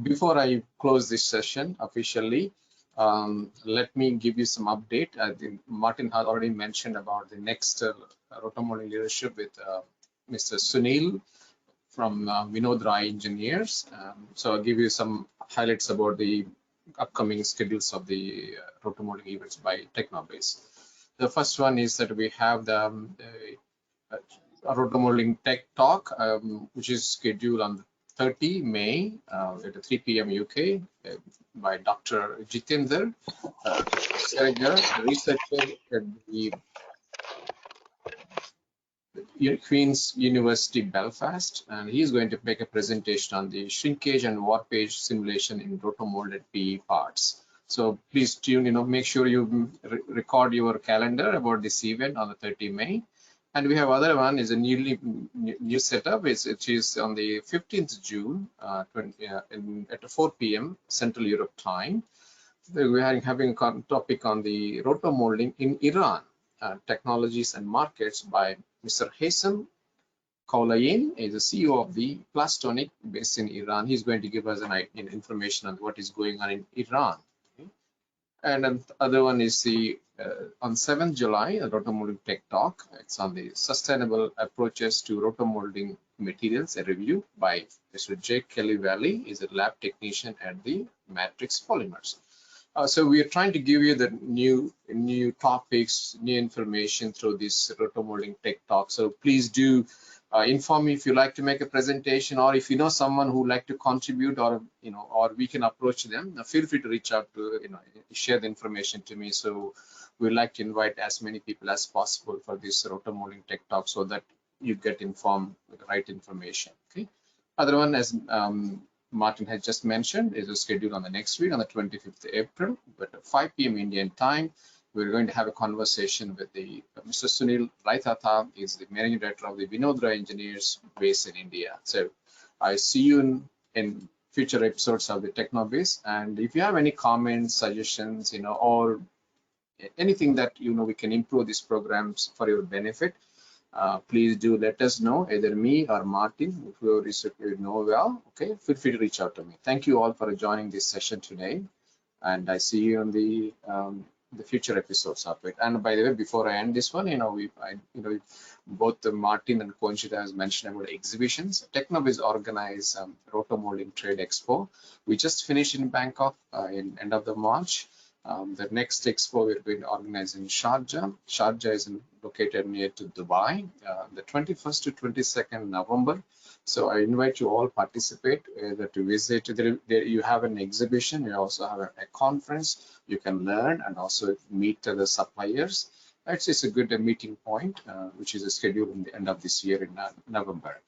Before I close this session officially, let me give you some update. I think Martin had already mentioned about the next RotoMoulding leadership with Mr. Sunil from Vinodra Engineers. So I'll give you some highlights about the upcoming schedules of the RotoMoulding events by TechnoBiz. The first one is that we have the RotoMoulding Tech Talk, which is scheduled on 30 May at 3 p.m. UK by Dr. Jitender Serger, researcher at the Queen's University Belfast, and he's going to make a presentation on the shrinkage and warpage simulation in rotomolded PE parts. So please tune, make sure you record your calendar about this event on the 30 May. And we have other one is a new setup, which is on the 15th June at 4 p.m. Central Europe time. We are having a topic on the rotomolding in Iran, technologies and markets by Mr. Haitham Kaulayin, is the CEO of the Plastonic based in Iran. He's going to give us an information on what is going on in Iran. Okay. And the other one is the on 7th July, a rotomolding tech talk. It's on the sustainable approaches to rotomolding materials, a review by Mr. J. Kelly Valley, is a lab technician at the Matrix Polymers. So we are trying to give you the new topics, new information through this rotomolding tech talk. So please do inform me if you like to make a presentation, or if you know someone who would like to contribute, or or we can approach them. Feel free to reach out to share the information to me. So we'd like to invite as many people as possible for this rotomolding tech talk, so that you get informed with the right information. Okay. Other one, as Martin has just mentioned, is scheduled on the next week on the 25th April, but at 5 p.m. Indian time. We're going to have a conversation with the Mr. Sunil Raithatha, is the managing director of the Vinodra Engineers based in India. So I see you in future episodes of the TechnoBiz. And if you have any comments, suggestions, or anything that we can improve these programs for your benefit, please do let us know, either me or Martin, whoever you know well. Okay, feel free to reach out to me. Thank you all for joining this session today, and I see you on the future episodes of it. And by the way, before I end this one, both Martin and Conchita has mentioned about exhibitions. TechnoBiz organized RotoMoulding Trade Expo. We just finished in Bangkok in end of the March. The next expo we're going to organize in Sharjah. Sharjah is located near to Dubai, the 21st to 22nd November. So I invite you all participate, either to visit. There you have an exhibition, you also have a conference. You can learn and also meet the suppliers. It's a good meeting point, which is scheduled in the end of this year in November.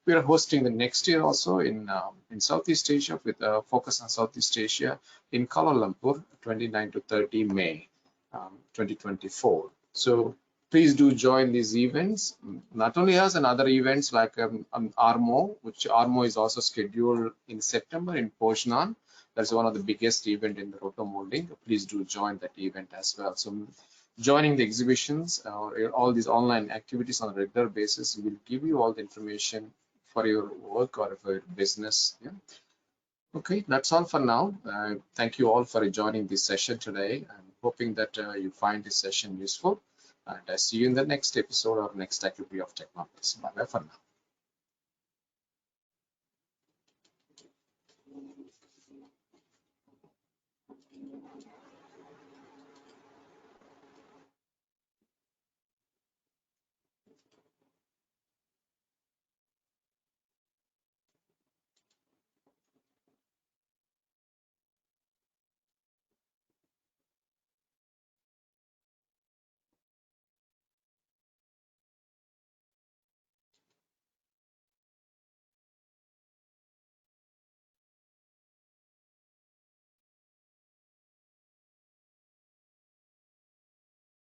We are hosting the next year also in Southeast Asia, with a focus on Southeast Asia in Kuala Lumpur, 29 to 30 May 2024. So please do join these events. Not only us, and other events like ARMO, which ARMO is also scheduled in September in Poznan. That's one of the biggest event in the rotomolding. Please do join that event as well. So joining the exhibitions or all these online activities on a regular basis will give you all the information for your work or for your business. Yeah. Okay, that's all for now. Thank you all for joining this session today. I'm hoping that you find this session useful, and I see you in the next episode or next activity of TechnoBiz. Bye for now.